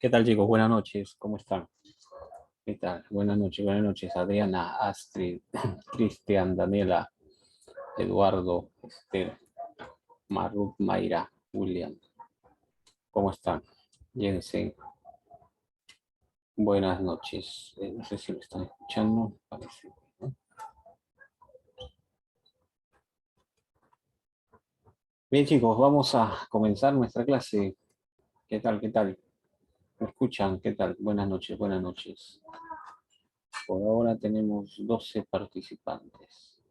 ¿Qué tal, chicos? Buenas noches, ¿cómo están? ¿Qué tal? Buenas noches, Adriana, Astrid, Cristian, Daniela, Eduardo, Esther, Marut, Mayra, William, ¿cómo están? Jensen, buenas noches. No sé si me están escuchando, parece, ¿no? Bien, chicos, vamos a comenzar nuestra clase. ¿Qué tal? ¿Qué tal? ¿Me escuchan? ¿Qué tal? Buenas noches, buenas noches. Por ahora tenemos 12 participantes.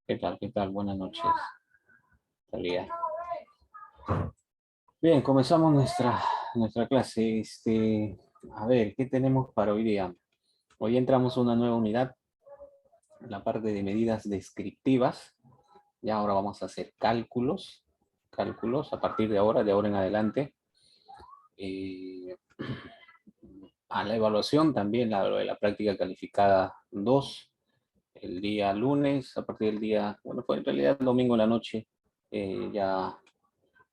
¿Qué tal? ¿Qué tal? Buenas noches. Talía. Bien, comenzamos nuestra clase. A ver, ¿qué tenemos para hoy día? Hoy entramos a una nueva unidad, en la parte de medidas descriptivas. Ya ahora vamos a hacer cálculos a partir de ahora en adelante. Eh, a la evaluación también, lo de la práctica calificada 2 el día lunes, a partir del día, bueno, fue en realidad el domingo en la noche, ya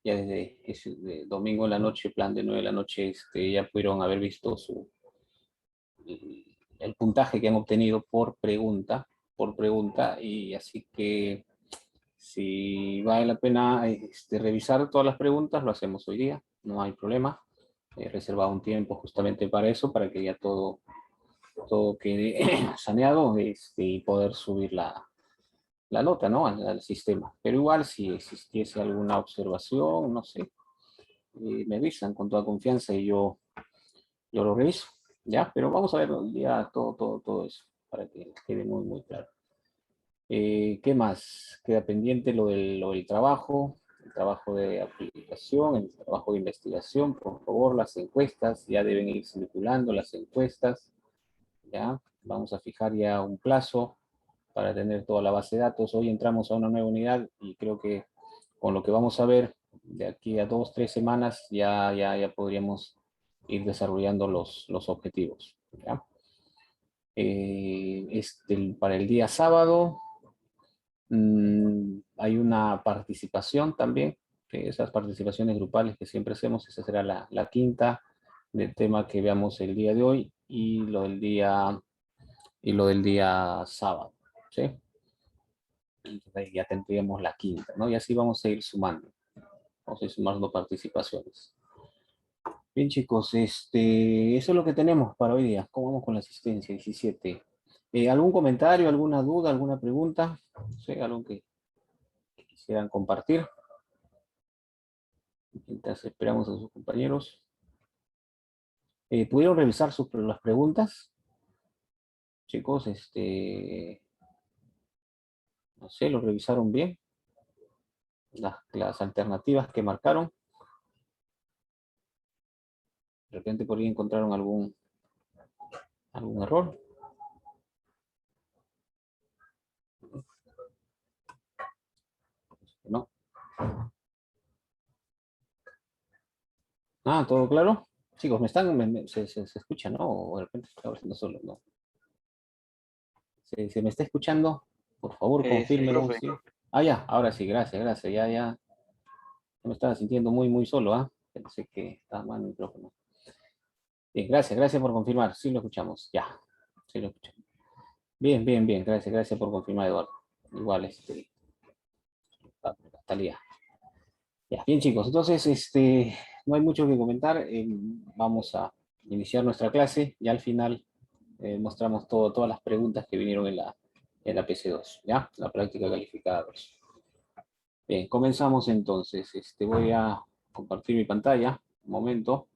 desde ese de domingo en la noche, plan de 9 de la noche, ya pudieron haber visto el puntaje que han obtenido por pregunta, y así que si vale la pena revisar todas las preguntas, lo hacemos hoy día, no hay problema. He reservado un tiempo justamente para eso, para que ya todo quede saneado y poder subir la nota, ¿no? Al sistema. Pero igual, si existiese alguna observación, no sé, me avisan con toda confianza y yo lo reviso, ¿ya? Pero vamos a ver ya todo eso, para que quede muy claro. ¿Qué más? Queda pendiente lo del trabajo, el trabajo de aplicación, el trabajo de investigación, por favor, las encuestas, ya deben ir circulando las encuestas, ¿ya? Vamos a fijar ya un plazo para tener toda la base de datos. Hoy entramos a una nueva unidad y creo que con lo que vamos a ver de aquí a 2, 3 semanas ya podríamos ir desarrollando los objetivos, ¿ya? Para el día sábado hay una participación también, que esas participaciones grupales que siempre hacemos, esa será la quinta del tema que veamos el día de hoy y lo del día sábado, ¿sí? Entonces ya tendríamos la quinta, ¿no? Y así vamos a ir sumando, vamos a ir sumando participaciones. Bien, chicos, eso es lo que tenemos para hoy día. ¿Cómo vamos con la asistencia? 17. ¿Algún comentario, alguna duda, alguna pregunta? No sé, algo que quisieran compartir. Mientras esperamos a sus compañeros. ¿Pudieron revisar las preguntas? Chicos, no sé, ¿lo revisaron bien? Las alternativas que marcaron. De repente por ahí encontraron algún error. ¿No? Ah, ¿todo claro? Chicos, se escucha, ¿no? O de repente estoy hablando solo, ¿no? ¿Se me está escuchando? Por favor, Sí, confírmelo, profe. ¿sí? Ah, ya, ahora sí, gracias. Ya me estaba sintiendo muy solo, ¿ah? Pensé que estaba mal el micrófono. Bien, gracias por confirmar. Sí lo escuchamos, ya. Sí lo escuchamos. Bien. Gracias por confirmar, Eduardo. Igual, Talía. Ya, bien, chicos, entonces, no hay mucho que comentar. Vamos a iniciar nuestra clase. Ya al final mostramos todas las preguntas que vinieron en la PC2, ¿ya? La práctica calificada 2. Bien, comenzamos entonces. Voy a compartir mi pantalla. Un momento.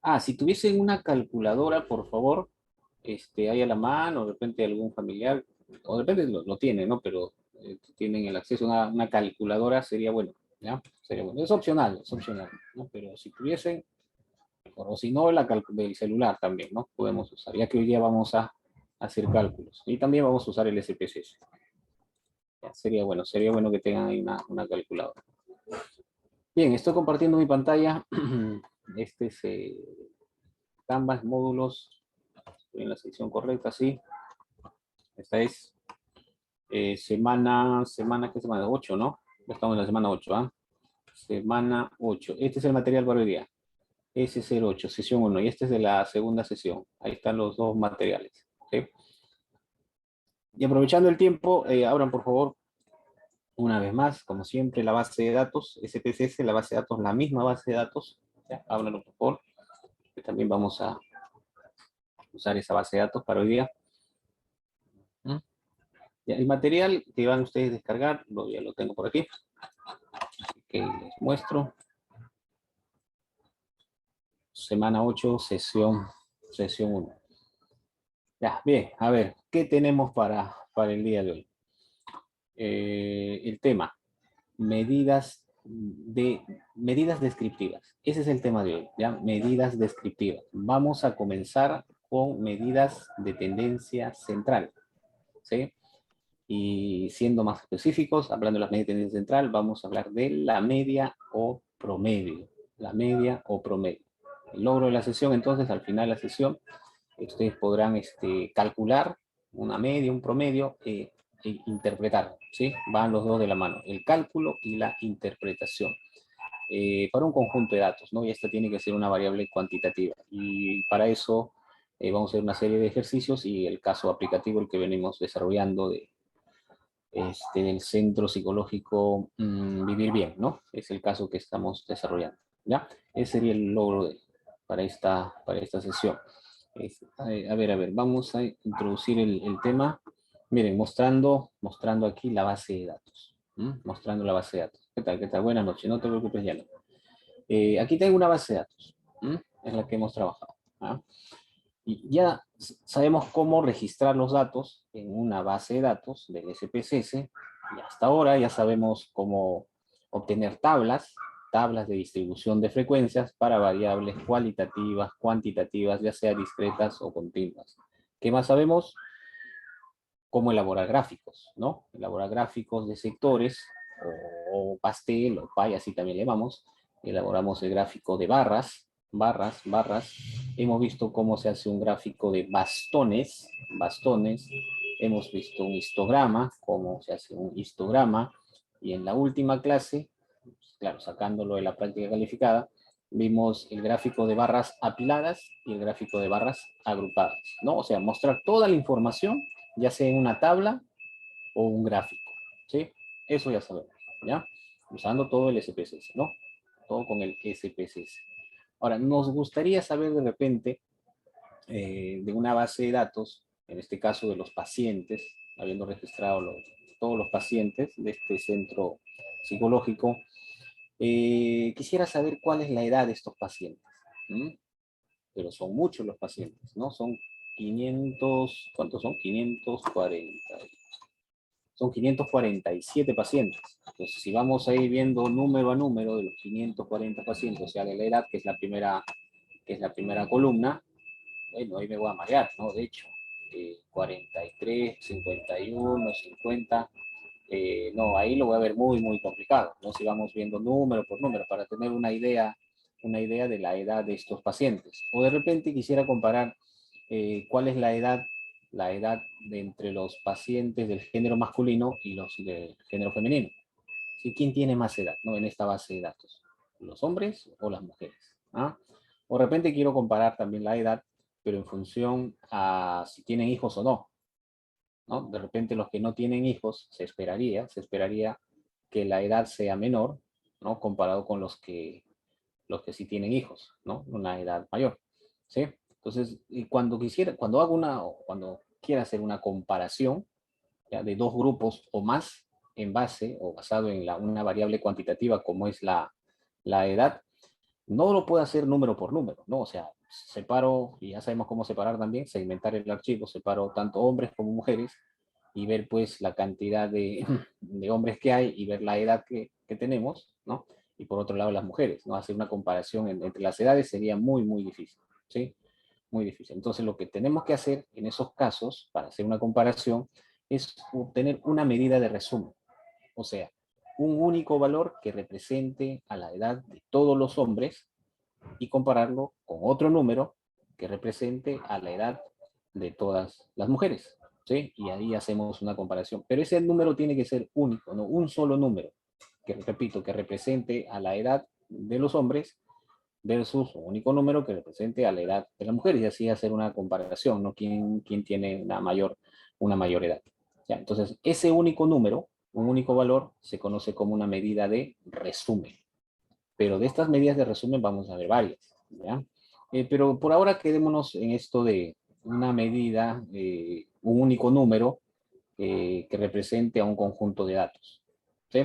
Ah, si tuviesen una calculadora, por favor, ahí a la mano, de repente algún familiar, o de repente lo tienen, ¿no? Pero tienen el acceso a una calculadora, sería bueno, ¿ya? Sería bueno. Es opcional, ¿no? Pero si tuviesen, o si no, del celular también, ¿no? Podemos usar, ya que hoy día vamos a hacer cálculos. Y también vamos a usar el SPSS. Ya, sería bueno que tengan ahí una calculadora. Bien, estoy compartiendo mi pantalla. Este es Canvas, módulos. Estoy en la sección correcta, sí. Esta es semana, ¿qué semana? 8, ¿no? Ya estamos en la semana 8, ¿ah? semana 8. Este es el material para hoy día. Ese es el 8, sesión 1. Y este es de la segunda sesión. Ahí están los dos materiales. ¿Okay? Y aprovechando el tiempo, abran por favor, una vez más, como siempre, la base de datos, SPSS, la base de datos, la misma base de datos. ¿Ya? Ábranlo por favor, que también vamos a usar esa base de datos para hoy día. ¿Mm? Ya, el material que van ustedes a descargar, ya lo tengo por aquí. Así que les muestro. Semana 8, sesión 1. Ya, bien, a ver, ¿qué tenemos para el día de hoy? El tema, medidas descriptivas. Ese es el tema de hoy, ¿ya? Medidas descriptivas. Vamos a comenzar con medidas de tendencia central, ¿sí? Y siendo más específicos, hablando de las medidas de tendencia central, vamos a hablar de la media o promedio. La media o promedio. El logro de la sesión, entonces, al final de la sesión, ustedes podrán calcular una media, un promedio, e interpretar, ¿sí? Van los dos de la mano, el cálculo y la interpretación. Para un conjunto de datos, ¿no? Y esta tiene que ser una variable cuantitativa. Y para eso vamos a hacer una serie de ejercicios y el caso aplicativo, el que venimos desarrollando del Centro Psicológico Vivir Bien, ¿no? Es el caso que estamos desarrollando, ¿ya? Ese sería el logro para esta sesión. A ver, vamos a introducir el tema. Miren, mostrando aquí la base de datos. Mostrando la base de datos. ¿Qué tal? ¿Qué tal? Buenas noches, no te preocupes, ya no. Aquí tengo una base de datos. Es la que hemos trabajado. ¿Ah? Y ya sabemos cómo registrar los datos en una base de datos del SPSS. Y hasta ahora ya sabemos cómo obtener tablas de distribución de frecuencias para variables cualitativas, cuantitativas, ya sea discretas o continuas. ¿Qué más sabemos? Cómo elaborar gráficos, ¿no? Elaborar gráficos de sectores, o pastel, o pay, así también le llamamos. Elaboramos el gráfico de barras. Hemos visto cómo se hace un gráfico de bastones. Hemos visto un histograma, cómo se hace un histograma. Y en la última clase, claro, sacándolo de la práctica calificada, vimos el gráfico de barras apiladas y el gráfico de barras agrupadas, ¿no? O sea, mostrar toda la información, ya sea en una tabla o un gráfico, ¿sí? Eso ya sabemos, ¿ya? Usando todo el SPSS, ¿no? Todo con el SPSS. Ahora, nos gustaría saber de repente de una base de datos, en este caso de los pacientes, habiendo registrado todos los pacientes de este centro psicológico, quisiera saber cuál es la edad de estos pacientes. Pero son muchos los pacientes, ¿no? Son 500, ¿cuántos son? 540. Son 547 pacientes. Entonces, si vamos a ir viendo número a número de los 540 pacientes, o sea, de la edad, que es la primera columna, bueno, ahí me voy a marear, ¿no? De hecho, 43, 51, 50, no, ahí lo voy a ver muy, muy complicado, ¿no? Si vamos viendo número por número, para tener una idea de la edad de estos pacientes. O de repente quisiera comparar cuál es la edad de entre los pacientes del género masculino y los del género femenino. ¿Sí? ¿Quién tiene más edad, ¿no? En esta base de datos? ¿Los hombres o las mujeres? ¿Ah? O de repente quiero comparar también la edad, pero en función a si tienen hijos o no, ¿no? De repente los que no tienen hijos, se esperaría que la edad sea menor, ¿no? Comparado con los que sí tienen hijos, ¿no? Una edad mayor, ¿sí? Entonces, cuando quiera hacer una comparación, ¿ya? De dos grupos o más en base o basado en una variable cuantitativa como es la edad, no lo puedo hacer número por número, ¿no? O sea, separo, y ya sabemos cómo separar también, segmentar el archivo, separo tanto hombres como mujeres y ver pues la cantidad de hombres que hay y ver la edad que tenemos, ¿no? Y por otro lado las mujeres, ¿no? Hacer una comparación entre las edades sería muy, muy difícil, ¿sí? Muy difícil. Entonces lo que tenemos que hacer en esos casos, para hacer una comparación, es obtener una medida de resumen. O sea, un único valor que represente a la edad de todos los hombres y compararlo con otro número que represente a la edad de todas las mujeres, ¿sí? Y ahí hacemos una comparación. Pero ese número tiene que ser único, ¿no? Un solo número. que repito, que represente a la edad de los hombres versus un único número que represente a la edad de las mujeres, y así hacer una comparación, ¿no? ¿Quién tiene una mayor edad? ¿Ya? Entonces, ese único número, un único valor, se conoce como una medida de resumen. Pero de estas medidas de resumen vamos a ver varias, ¿ya? Pero por ahora quedémonos en esto de una medida, un único número que represente a un conjunto de datos, ¿sí?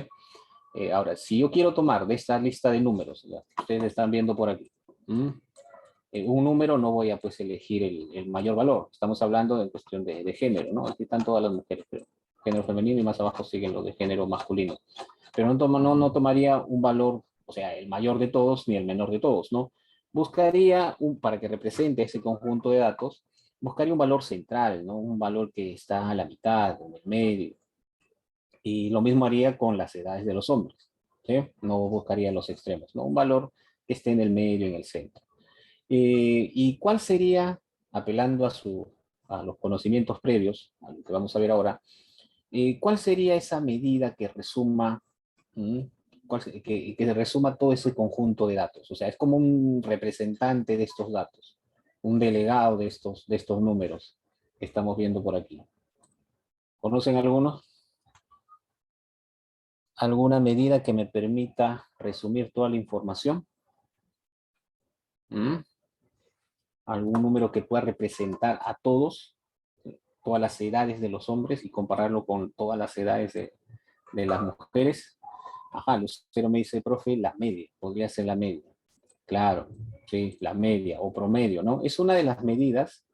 Ahora, si yo quiero tomar de esta lista de números, ¿ya? Ustedes están viendo por aquí, un número, no voy a pues elegir el mayor valor. Estamos hablando en cuestión de género, ¿no? Aquí están todas las mujeres, pero género femenino, y más abajo siguen los de género masculino. Pero no tomaría un valor, o sea, el mayor de todos ni el menor de todos, ¿no? Buscaría, para que represente ese conjunto de datos, buscaría un valor central, ¿no? Un valor que está a la mitad, en el medio. Y lo mismo haría con las edades de los hombres, ¿sí? No buscaría los extremos, ¿no? Un valor que esté en el medio, en el centro. ¿Y cuál sería, apelando a los conocimientos previos, a lo que vamos a ver ahora, cuál sería esa medida que resuma, mm, que resuma todo ese conjunto de datos? O sea, es como un representante de estos datos, un delegado de estos números que estamos viendo por aquí. ¿Conocen algunos? ¿Alguna medida que me permita resumir toda la información? ¿Mm? ¿Algún número que pueda representar a todos, todas las edades de los hombres y compararlo con todas las edades de las mujeres? Ajá, Lucero me dice, profe, la media, podría ser la media. Claro, sí, la media o promedio, ¿no? Es una de las medidas,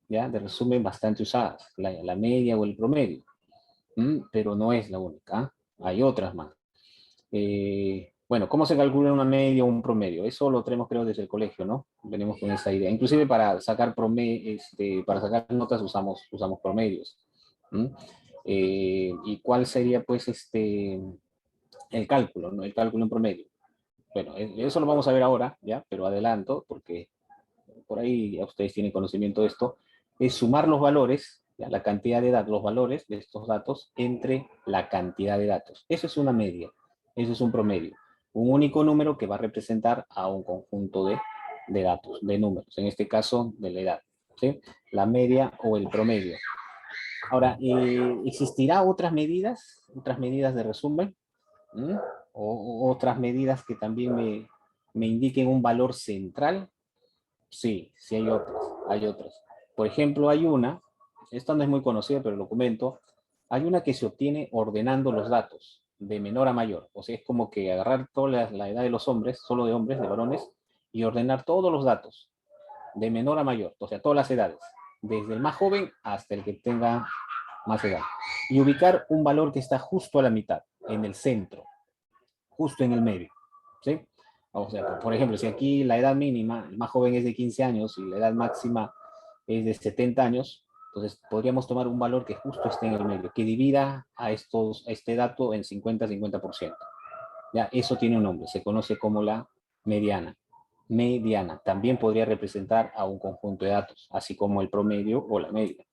ya, de resumen bastante usadas, la media o el promedio. Pero no es la única, ¿ah? Hay otras más. Bueno, ¿cómo se calcula una media o un promedio? Eso lo tenemos, creo, desde el colegio, ¿no? Venimos con esa idea. Inclusive para sacar, para sacar notas usamos promedios. ¿Mm? ¿Y cuál sería, pues, el cálculo, ¿no? El cálculo en promedio? Bueno, eso lo vamos a ver ahora, ¿ya? Pero adelanto, porque por ahí ya ustedes tienen conocimiento de esto, es sumar los valores, ¿ya? La cantidad de datos, los valores de estos datos entre la cantidad de datos. Eso es una media, eso es un promedio. Un único número que va a representar a un conjunto de datos, de números, en este caso de la edad, ¿sí? La media o el promedio. Ahora, ¿existirá otras medidas de resumen? ¿Mm? O otras medidas que también me indiquen un valor central? Sí, sí hay otras. Por ejemplo, hay una, esta no es muy conocida, pero lo comento, hay una que se obtiene ordenando los datos de menor a mayor. O sea, es como que agarrar toda la edad de los hombres, solo de hombres, de varones, y ordenar todos los datos de menor a mayor, o sea, todas las edades, desde el más joven hasta el que tenga más edad. Y ubicar un valor que está justo a la mitad, en el centro, justo en el medio, ¿sí? O sea, por ejemplo, si aquí la edad mínima, el más joven es de 15 años y la edad máxima es de 70 años, entonces podríamos tomar un valor que justo esté en el medio, que divida a este dato en 50-50%. Ya, eso tiene un nombre, se conoce como la mediana. Mediana también podría representar a un conjunto de datos, así como el promedio o la media.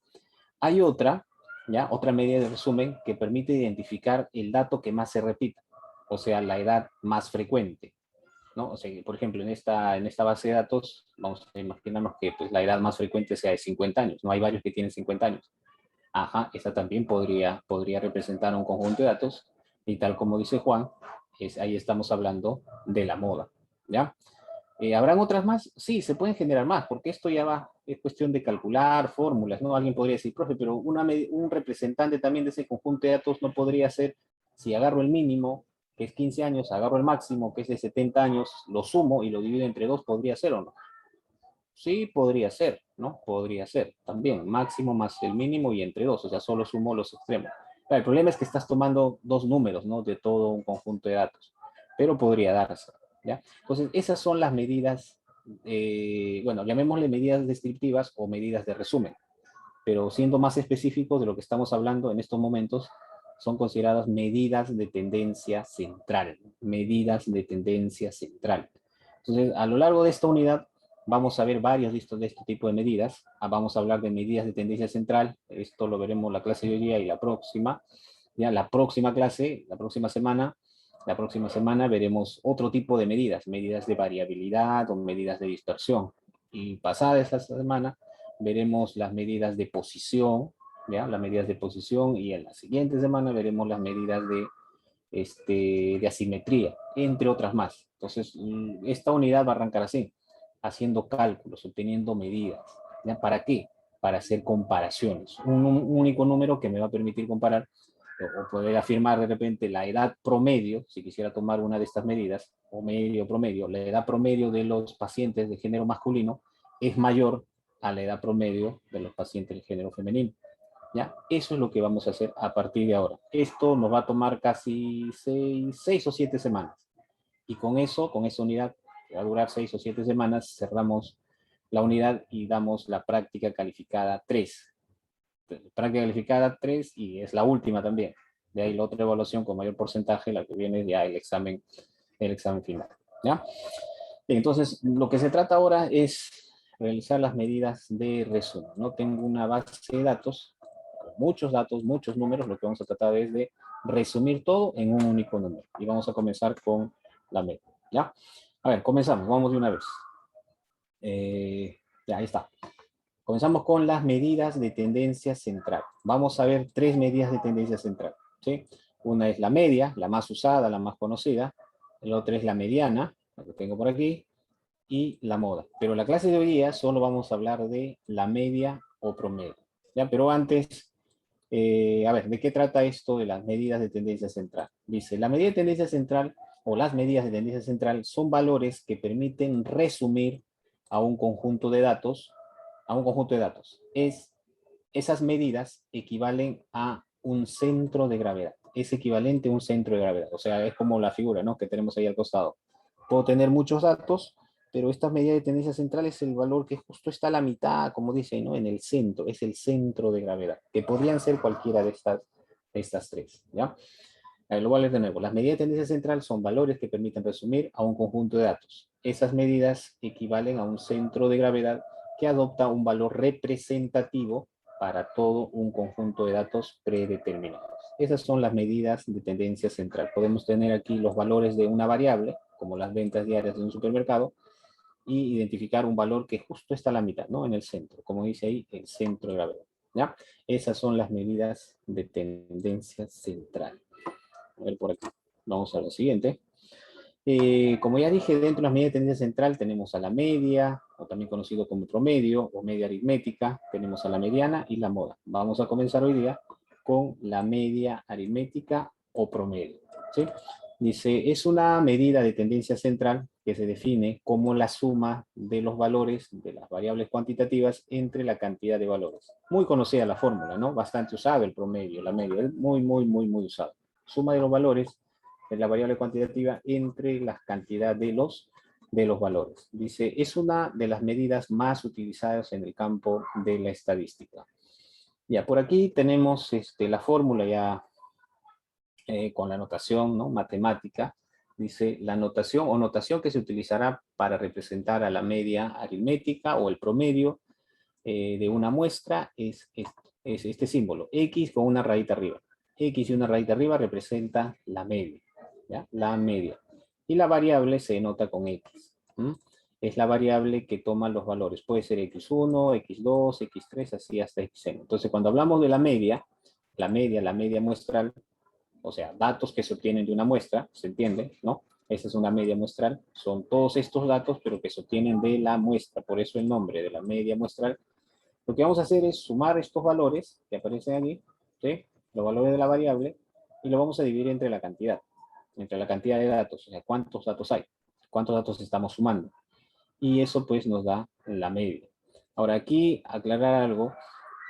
Hay otra, ya, otra medida de resumen que permite identificar el dato que más se repite, o sea, la edad más frecuente, ¿no? O sea, por ejemplo, en esta base de datos, vamos a imaginarnos que pues, la edad más frecuente sea de 50 años, ¿no? Hay varios que tienen 50 años. Ajá, esta también podría representar un conjunto de datos, y tal como dice Juan, ahí estamos hablando de la moda, ¿ya? ¿Habrán otras más? Sí, se pueden generar más, porque esto ya va, es cuestión de calcular fórmulas, ¿no? Alguien podría decir, profe, pero un representante también de ese conjunto de datos no podría ser, si agarro el mínimo, que es 15 años, agarro el máximo, que es de 70 años, lo sumo y lo divido entre dos, ¿podría ser o no? Sí, podría ser, ¿no? Podría ser también, máximo más el mínimo y entre dos, o sea, solo sumo los extremos. Claro, el problema es que estás tomando dos números, ¿no? De todo un conjunto de datos, pero podría darse, ¿ya? Entonces, esas son las medidas, bueno, llamémosle medidas descriptivas o medidas de resumen, pero siendo más específicos de lo que estamos hablando en estos momentos, son consideradas medidas de tendencia central, medidas de tendencia central. Entonces, a lo largo de esta unidad, vamos a ver varios de este tipo de medidas. Vamos a hablar de medidas de tendencia central. Esto lo veremos la clase de hoy día y la próxima. Ya la próxima clase, la próxima semana, La próxima semana veremos otro tipo de medidas, medidas de variabilidad o medidas de dispersión. Y pasada esa semana veremos las medidas de posición, ¿ya? Las medidas de posición, y en la siguiente semana veremos las medidas de asimetría, entre otras más. Entonces, esta unidad va a arrancar así, haciendo cálculos, obteniendo medidas. ¿Ya? ¿Para qué? Para hacer comparaciones. Un único número que me va a permitir comparar o poder afirmar de repente la edad promedio, si quisiera tomar una de estas medidas, o medio promedio, la edad promedio de los pacientes de género masculino es mayor a la edad promedio de los pacientes de género femenino. ¿Ya? Eso es lo que vamos a hacer a partir de ahora. Esto nos va a tomar casi 6 o 7 semanas. Y con eso, con esa unidad, que va a durar 6 o 7 semanas, cerramos la unidad y damos la práctica calificada 3. Práctica calificada 3 y es la última también. De ahí la otra evaluación con mayor porcentaje, la que viene ya el examen final. ¿Ya? Entonces, lo que se trata ahora es realizar las medidas de resumen. No tengo una base de datos, muchos datos, muchos números. Lo que vamos a tratar es de resumir todo en un único número. Y vamos a comenzar con la media. ¿Ya? A ver, comenzamos. Vamos de una vez. Ya, ahí está. Comenzamos con las medidas de tendencia central. Vamos a ver 3 medidas de tendencia central. ¿Sí? Una es la media, la más usada, la más conocida. La otra es la mediana, la que tengo por aquí, y la moda. Pero la clase de hoy día solo vamos a hablar de la media o promedio. ¿Ya? Pero antes, a ver, ¿de qué trata esto de las medidas de tendencia central? Dice, la medida de tendencia central o las medidas de tendencia central son valores que permiten resumir a un conjunto de datos, esas medidas equivalen a un centro de gravedad. Es equivalente a un centro de gravedad. O sea, es como la figura, ¿no?, que tenemos ahí al costado. Puedo tener muchos datos, pero esta medida de tendencia central es el valor que justo está a la mitad, como dice, ¿no?, en el centro. Es el centro de gravedad, que podrían ser cualquiera de estas tres, ¿ya? Lo voy a leer de nuevo. Las medidas de tendencia central son valores que permiten resumir a un conjunto de datos. Esas medidas equivalen a un centro de gravedad que adopta un valor representativo para todo un conjunto de datos predeterminados. Esas son las medidas de tendencia central. Podemos tener aquí los valores de una variable, como las ventas diarias de un supermercado, y identificar un valor que justo está a la mitad, ¿no?, en el centro, como dice ahí, el centro de gravedad. ¿Ya? Esas son las medidas de tendencia central. A ver por aquí. Vamos a lo siguiente. Como ya dije, dentro de las medidas de tendencia central tenemos a la media, o también conocido como promedio, o media aritmética, tenemos a la mediana y la moda. Vamos a comenzar hoy día con la media aritmética o promedio. ¿Sí? Dice, es una medida de tendencia central que se define como la suma de los valores de las variables cuantitativas entre la cantidad de valores. Muy conocida la fórmula, ¿no? Bastante usada el promedio, la media, es muy, muy, muy, muy usado. Suma de los valores de la variable cuantitativa entre la cantidad de los valores. Dice, es una de las medidas más utilizadas en el campo de la estadística. Ya, por aquí tenemos la fórmula ya con la notación, ¿no?, matemática. Dice, la notación o notación que se utilizará para representar a la media aritmética o el promedio de una muestra es este símbolo, X con una rayita arriba. X y una rayita arriba representa la media, ¿ya? La media. Y la variable se denota con X. Es la variable que toma los valores. Puede ser X1, X2, X3, así hasta Xn. Entonces, cuando hablamos de la media muestral, o sea, datos que se obtienen de una muestra, ¿se entiende?, ¿no? Esa es una media muestral. Son todos estos datos, pero que se obtienen de la muestra. Por eso el nombre de la media muestral. Lo que vamos a hacer es sumar estos valores que aparecen aquí, ¿sí?, los valores de la variable, y lo vamos a dividir entre la cantidad de datos, o sea, cuántos datos hay, cuántos datos estamos sumando. Y eso pues nos da la media. Ahora aquí aclarar algo,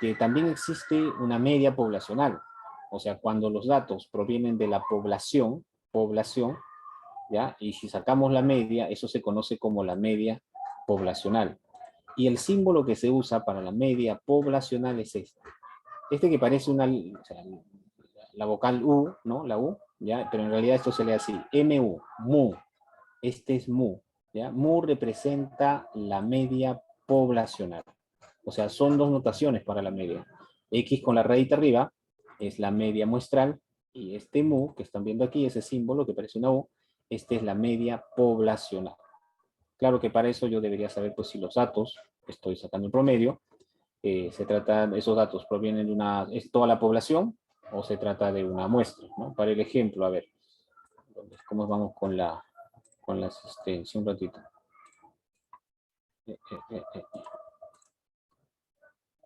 que también existe una media poblacional. O sea, cuando los datos provienen de la población, ¿ya? Y si sacamos la media, eso se conoce como la media poblacional. Y el símbolo que se usa para la media poblacional es este. Este que parece o sea, la vocal U, ¿no? La U, ¿ya? Pero en realidad esto se lee así, MU, mu. Este es mu, ¿ya? Mu representa la media poblacional. O sea, son dos notaciones para la media. X con la rayita arriba es la media muestral Y este mu, que están viendo aquí, ese símbolo que parece una U, esta es la media poblacional. Claro que para eso yo debería saber, pues, si los datos, estoy sacando el promedio, se trata, esos datos provienen de una, es toda la población, o se trata de una muestra, ¿no? Para el ejemplo, a ver, ¿cómo vamos con la asistencia? Un ratito.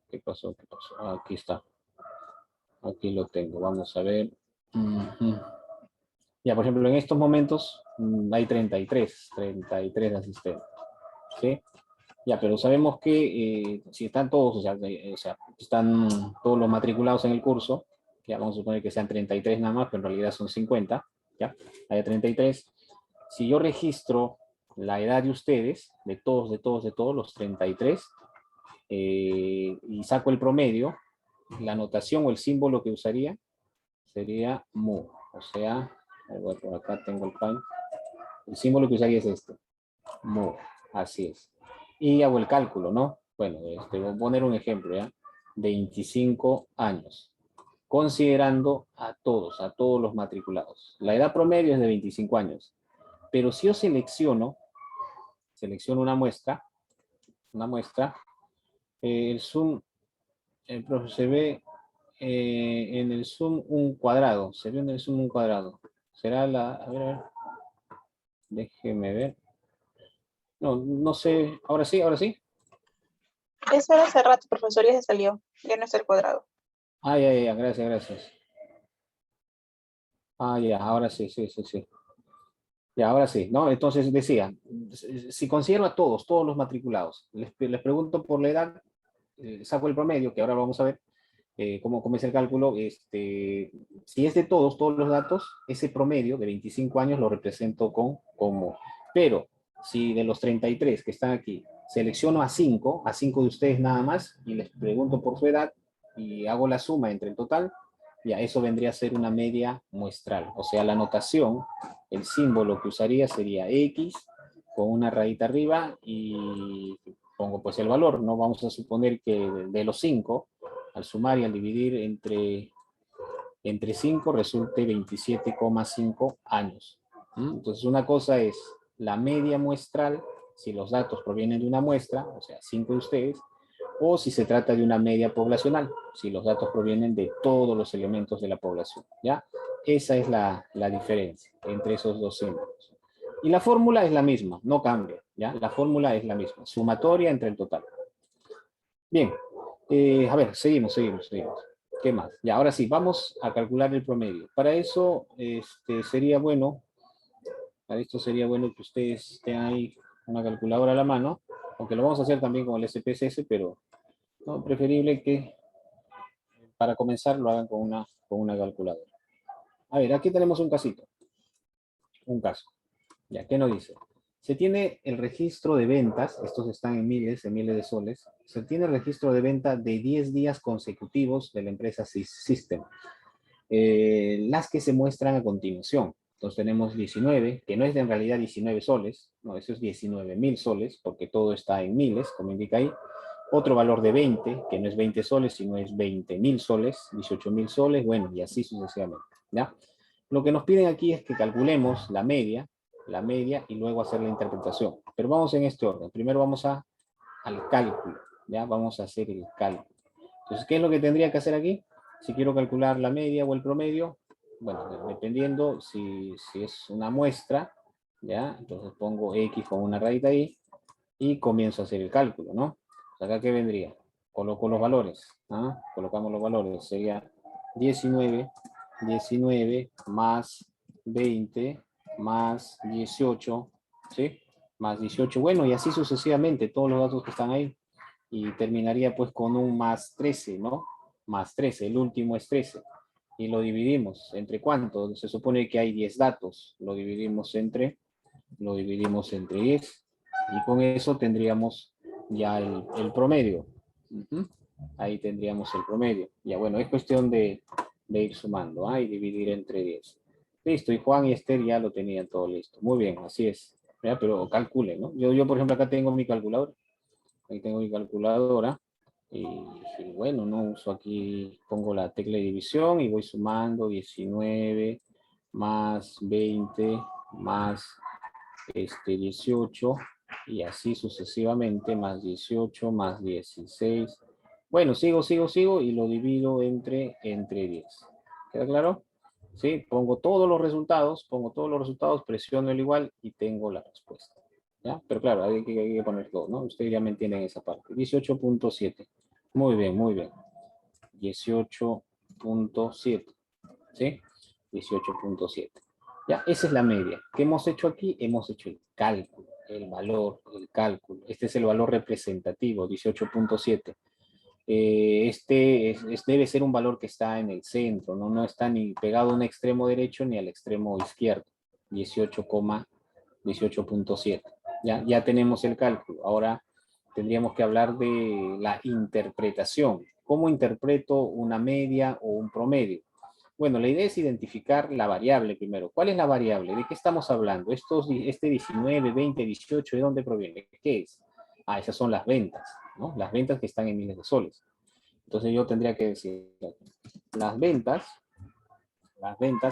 ¿Qué pasó? ¿Qué pasó? Ah, aquí está. Aquí lo tengo. Vamos a ver. Ya, por ejemplo, en estos momentos hay 33 asistentes. ¿Sí? Ya, pero sabemos que si están todos, o sea, están todos los matriculados en el curso, ya vamos a suponer que sean 33 nada más, pero en realidad son 50, ¿ya? Hay 33. Si yo registro la edad de ustedes, de todos los 33, y saco el promedio, la anotación o el símbolo que usaría sería mu. O sea, bueno, por acá tengo el pan. El símbolo que usaría es este, mu. Así es. Y hago el cálculo, ¿no? Bueno, voy a poner un ejemplo, ¿ya? 25 años, considerando a todos los matriculados. La edad promedio es de 25 años, pero si yo selecciono una muestra, el zoom, profe, se ve en el zoom un cuadrado, se ve en el zoom un cuadrado. Será a ver, déjeme ver. No, no sé, ahora sí, ahora sí. Eso era hace rato, profesor, ya se salió. Ya no es el cuadrado. Ah, ya, gracias, gracias. Ah, ya, ahora sí, sí, sí, sí. Ya, ahora sí, ¿no? Entonces decía, si considero a todos los matriculados, les pregunto por la edad, saco el promedio, que ahora vamos a ver cómo es el cálculo, si es de todos los datos, ese promedio de 25 años lo represento como. Pero si de los 33 que están aquí, selecciono a 5 de ustedes nada más, y les pregunto por su edad, y hago la suma entre el total, ya eso vendría a ser una media muestral. O sea, la notación, el símbolo que usaría sería X con una rayita arriba y pongo pues el valor, ¿no? Vamos a suponer que de los 5, al sumar y al dividir entre 5 resulte 27,5 años. Entonces una cosa es la media muestral, si los datos provienen de una muestra, o sea, 5 de ustedes, o si se trata de una media poblacional, si los datos provienen de todos los elementos de la población, ¿ya? Esa es la diferencia entre esos dos símbolos. Y la fórmula es la misma, no cambia, ¿ya? La fórmula es la misma, sumatoria entre el total. Bien, a ver, seguimos. ¿Qué más? Ya, ahora sí, vamos a calcular el promedio. Para eso, para esto sería bueno que ustedes tengan ahí una calculadora a la mano, aunque lo vamos a hacer también con el SPSS, pero no, preferible que para comenzar lo hagan con una calculadora. A ver, aquí tenemos un casito, un caso. Ya, ¿qué nos dice? Se tiene el registro de ventas, estos están en miles de soles, se tiene el registro de venta de 10 días consecutivos de la empresa System, las que se muestran a continuación. Entonces tenemos 19, que no es de en realidad 19 soles, no, eso es 19.000 soles, porque todo está en miles, como indica ahí. Otro valor de 20, que no es 20 soles, sino es 20.000 soles, 18.000 soles, bueno, y así sucesivamente, ¿ya? Lo que nos piden aquí es que calculemos la media y luego hacer la interpretación. Pero vamos en este orden. Primero vamos al cálculo, ¿ya? Vamos a hacer el cálculo. Entonces, ¿qué es lo que tendría que hacer aquí? Si quiero calcular la media o el promedio, bueno, dependiendo si es una muestra, ¿ya? Entonces pongo X con una rayita ahí y comienzo a hacer el cálculo, ¿no? ¿Acá qué vendría? Coloco los valores, ¿ah? Colocamos los valores, sería 19 más 20 más 18, ¿sí? Más 18, bueno, y así sucesivamente, todos los datos que están ahí. Y terminaría pues con un más 13, ¿no? Más 13, el último es 13. Y lo dividimos, ¿entre cuánto? Se supone que hay 10 datos, lo dividimos entre 10. Y con eso tendríamos ya el promedio. Ahí tendríamos el promedio. Ya bueno, es cuestión de ir sumando, y dividir entre 10. Listo, y Juan y Esther ya lo tenían todo listo. Muy bien, así es. ¿Ya? Pero calcule, ¿no? Yo, por ejemplo, acá tengo mi calculadora. Ahí tengo mi calculadora. Y bueno, no uso aquí, pongo la tecla de división y voy sumando 19 más 20 más 18 y así sucesivamente, más 18 más 16. Bueno, sigo y lo divido entre 10. ¿Queda claro? Sí, pongo todos los resultados, presiono el igual y tengo la respuesta. ¿Ya? Pero claro, hay que poner todo, ¿no? Ustedes ya me entienden esa parte. 18.7. Muy bien, muy bien. 18.7. ¿Sí? 18.7. Ya, esa es la media. ¿Qué hemos hecho aquí? Hemos hecho el cálculo, el valor, el cálculo. Este es el valor representativo, 18.7. Debe ser un valor que está en el centro, ¿no? No está ni pegado a un extremo derecho ni al extremo izquierdo. 18.7. Ya tenemos el cálculo. Ahora tendríamos que hablar de la interpretación. ¿Cómo interpreto una media o un promedio? Bueno, la idea es identificar la variable primero. ¿Cuál es la variable? ¿De qué estamos hablando? Este 19, 20, 18, ¿de dónde proviene? ¿Qué es? Ah, esas son las ventas, ¿no? Las ventas que están en miles de soles. Entonces yo tendría que decir, las ventas,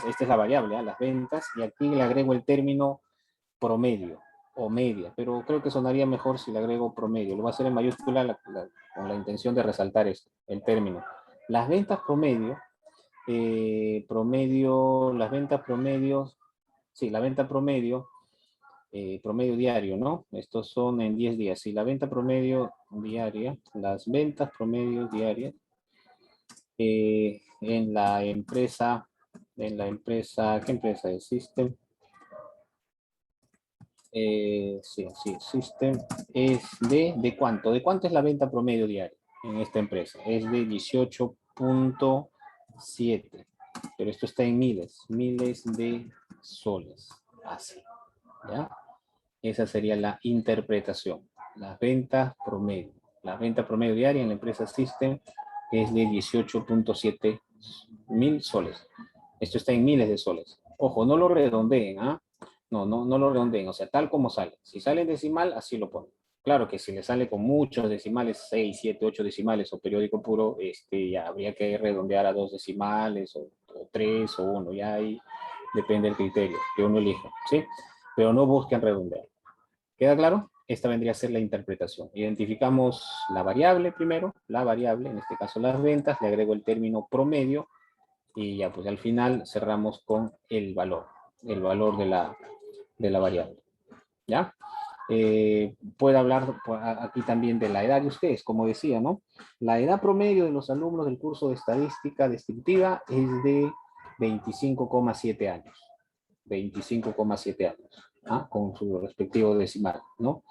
esta es la variable, ¿eh? Las ventas, y aquí le agrego el término promedio o media, pero creo que sonaría mejor si le agrego promedio. Lo voy a hacer en mayúscula con la intención de resaltar esto, el término. Las ventas promedio, las ventas promedios, sí, la venta promedio, promedio diario, ¿no? Estos son en 10 días. Sí, la venta promedio diaria, las ventas promedio diarias en la empresa, ¿qué empresa es? System. Sí, System es ¿de cuánto? ¿De cuánto es la venta promedio diaria en esta empresa? Es de 18.7, pero esto está en miles de soles. Así, ¿ya? Esa sería la interpretación. Las ventas promedio. La venta promedio diaria en la empresa System es de 18.7 mil soles. Esto está en miles de soles. Ojo, no lo redondeen, ¿ah? No lo redondeen, o sea, tal como sale. Si sale en decimal, así lo ponen. Claro que si le sale con muchos decimales, 6, 7, 8 decimales o periódico puro, ya habría que redondear a 2 decimales o 3 o 1, ya ahí depende del criterio que uno elija, ¿sí? Pero no busquen redondear. ¿Queda claro? Esta vendría a ser la interpretación. Identificamos la variable primero, la variable, en este caso las ventas, le agrego el término promedio y ya pues al final cerramos con el valor de la variable. ¿Ya? Puedo hablar aquí también de la edad de ustedes, como decía, ¿no? La edad promedio de los alumnos del curso de estadística descriptiva es de 25,7 años. 25,7 años, ¿ah? Con su respectivo decimal, ¿no?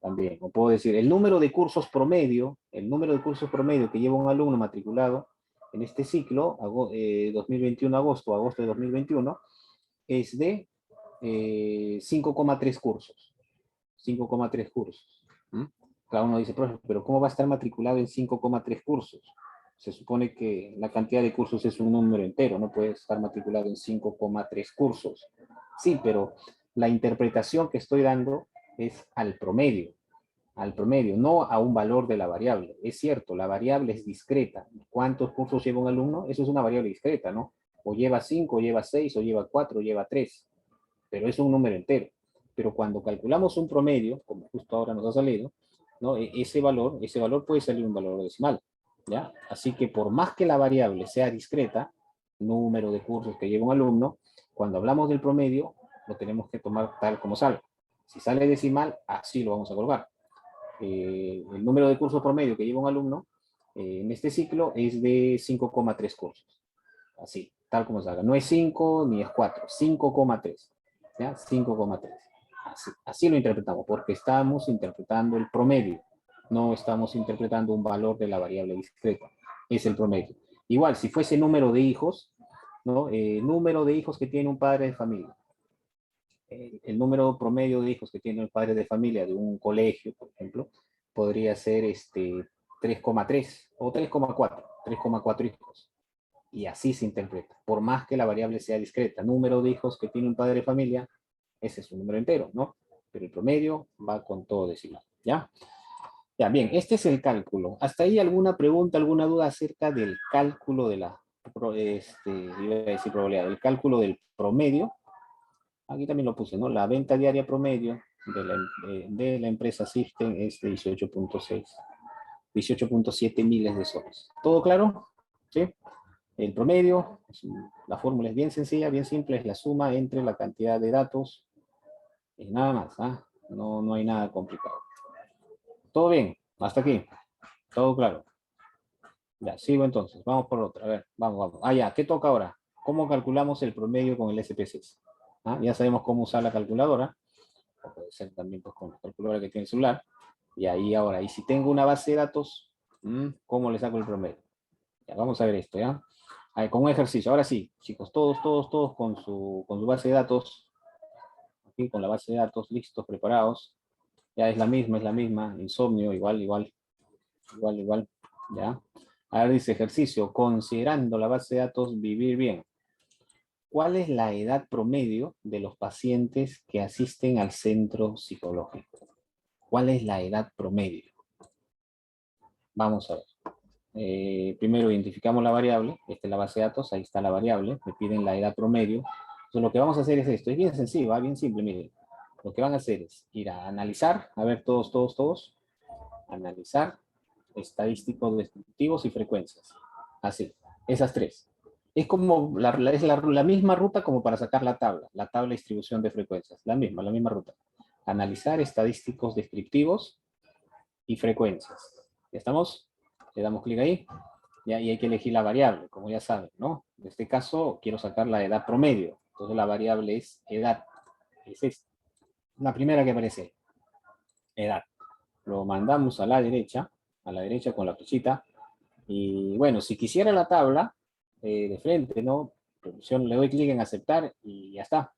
También, o puedo decir, el número de cursos promedio que lleva un alumno matriculado en este ciclo, 2021 agosto de 2021, es de 5,3 cursos. 5,3 cursos. ¿Mm? Cada uno dice, profe, pero ¿cómo va a estar matriculado en 5,3 cursos? Se supone que la cantidad de cursos es un número entero, no puede estar matriculado en 5,3 cursos. Sí, pero la interpretación que estoy dando es al promedio, no a un valor de la variable. Es cierto, la variable es discreta. ¿Cuántos cursos lleva un alumno? Eso es una variable discreta, ¿no? O lleva 5, o lleva 6, o lleva 4, o lleva 3, pero es un número entero. Pero cuando calculamos un promedio, como justo ahora nos ha salido, ¿no? Ese valor puede salir un valor decimal, ¿ya? Así que por más que la variable sea discreta, número de cursos que lleva un alumno, cuando hablamos del promedio, lo tenemos que tomar tal como sale. Si sale decimal, así lo vamos a colocar. El número de cursos promedio que lleva un alumno en este ciclo es de 5,3 cursos. Así, tal como salga. No es 5 ni es 4, 5,3. ¿Ya? 5,3. Así lo interpretamos, porque estamos interpretando el promedio. No estamos interpretando un valor de la variable discreta. Es el promedio. Igual, si fuese número de hijos, ¿no? Número de hijos que tiene un padre de familia. El número promedio de hijos que tiene el padre de familia de un colegio, por ejemplo, podría ser 3,3 o 3,4 hijos. Y así se interpreta, por más que la variable sea discreta. Número de hijos que tiene un padre de familia, ese es un número entero, ¿no? Pero el promedio va con todo decimal, ¿ya? Ya, bien, este es el cálculo. ¿Hasta ahí alguna pregunta, alguna duda acerca del cálculo de la, iba a decir probabilidad, el cálculo del promedio? Aquí también lo puse, ¿no? La venta diaria promedio de la empresa System es de 18.7 miles de soles. ¿Todo claro? ¿Sí? El promedio, la fórmula es bien sencilla, bien simple, es la suma entre la cantidad de datos y nada más, ¿ah? No, no hay nada complicado. ¿Todo bien? Hasta aquí. ¿Todo claro? Ya, sigo entonces. Vamos por otra. A ver, vamos, vamos. Ah, ya, ¿qué toca ahora? ¿Cómo calculamos el promedio con el SPSS? ¿Ah? Ya sabemos cómo usar la calculadora. O puede ser también pues, con la calculadora que tiene el celular. Y ahí ahora, y si tengo una base de datos, ¿cómo le saco el promedio? Ya, vamos a ver esto, ¿ya? A ver, con un ejercicio. Ahora sí, chicos, todos con su base de datos. Aquí con la base de datos listos, preparados. Ya es la misma. Insomnio, igual. ¿Ya? Ahora dice ejercicio, considerando la base de datos vivir bien. ¿Cuál es la edad promedio de los pacientes que asisten al centro psicológico? ¿Cuál es la edad promedio? Vamos a ver. Primero identificamos la variable, esta es la base de datos, ahí está la variable, me piden la edad promedio. Entonces lo que vamos a hacer es esto, es bien sencillo, bien simple, miren. Lo que van a hacer es ir a analizar, a ver todos, analizar, estadísticos descriptivos y frecuencias. Así, esas tres. Es como la misma ruta como para sacar la tabla de distribución de frecuencias, la misma ruta. Analizar estadísticos descriptivos y frecuencias. ¿Ya estamos? Le damos clic ahí. Ya, y hay que elegir la variable, como ya saben, ¿no? En este caso, quiero sacar la edad promedio. Entonces la variable es edad. Es esta. La primera que aparece, edad. Lo mandamos a la derecha con la flechita. Y bueno, si quisiera la tabla de frente, ¿no? Le doy clic en aceptar y ya está.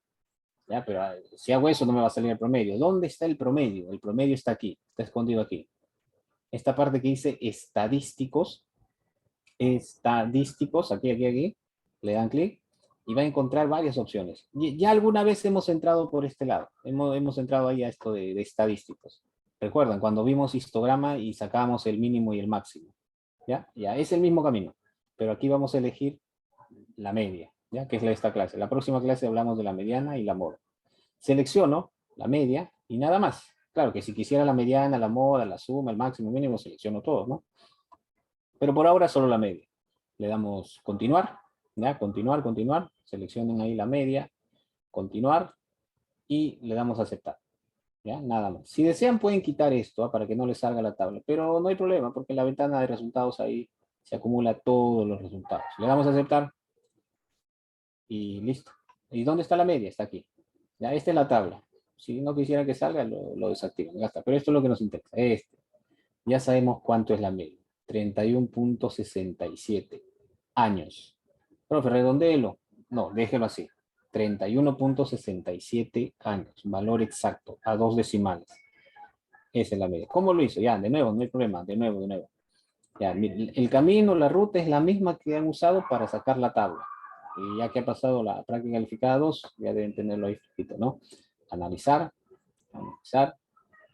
¿Ya? Pero si hago eso no me va a salir el promedio. ¿Dónde está el promedio? El promedio está aquí, está escondido aquí. Esta parte que dice estadísticos, aquí, le dan clic y va a encontrar varias opciones. Ya alguna vez hemos entrado por este lado, hemos entrado ahí a esto de estadísticos. Recuerdan, cuando vimos histograma y sacábamos el mínimo y el máximo. ¿Ya? Es el mismo camino, pero aquí vamos a elegir la media, ¿ya? Que es esta clase. La próxima clase hablamos de la mediana y la moda. Selecciono la media y nada más. Claro que si quisiera la mediana, la moda, la suma, el máximo, mínimo, selecciono todo, ¿no? Pero por ahora solo la media. Le damos continuar, ¿ya? Continuar. Seleccionen ahí la media, continuar y le damos aceptar. ¿Ya? Nada más. Si desean pueden quitar esto para que no les salga la tabla, pero no hay problema porque en la ventana de resultados ahí se acumula todos los resultados. Le damos a aceptar y listo. ¿Y dónde está la media? Está aquí. Ya, esta es la tabla. Si no quisiera que salga, lo desactivan. Ya está. Pero esto es lo que nos interesa. Ya sabemos cuánto es la media. 31.67 años. Profe, redondéelo. No, déjelo así. 31.67 años. Valor exacto, a 2 decimales. Esa es la media. ¿Cómo lo hizo? Ya, de nuevo, no hay problema. De nuevo. Ya, el camino, la ruta es la misma que han usado para sacar la tabla. Y ya que ha pasado la práctica calificada 2, ya deben tenerlo ahí escrito, ¿no? Analizar,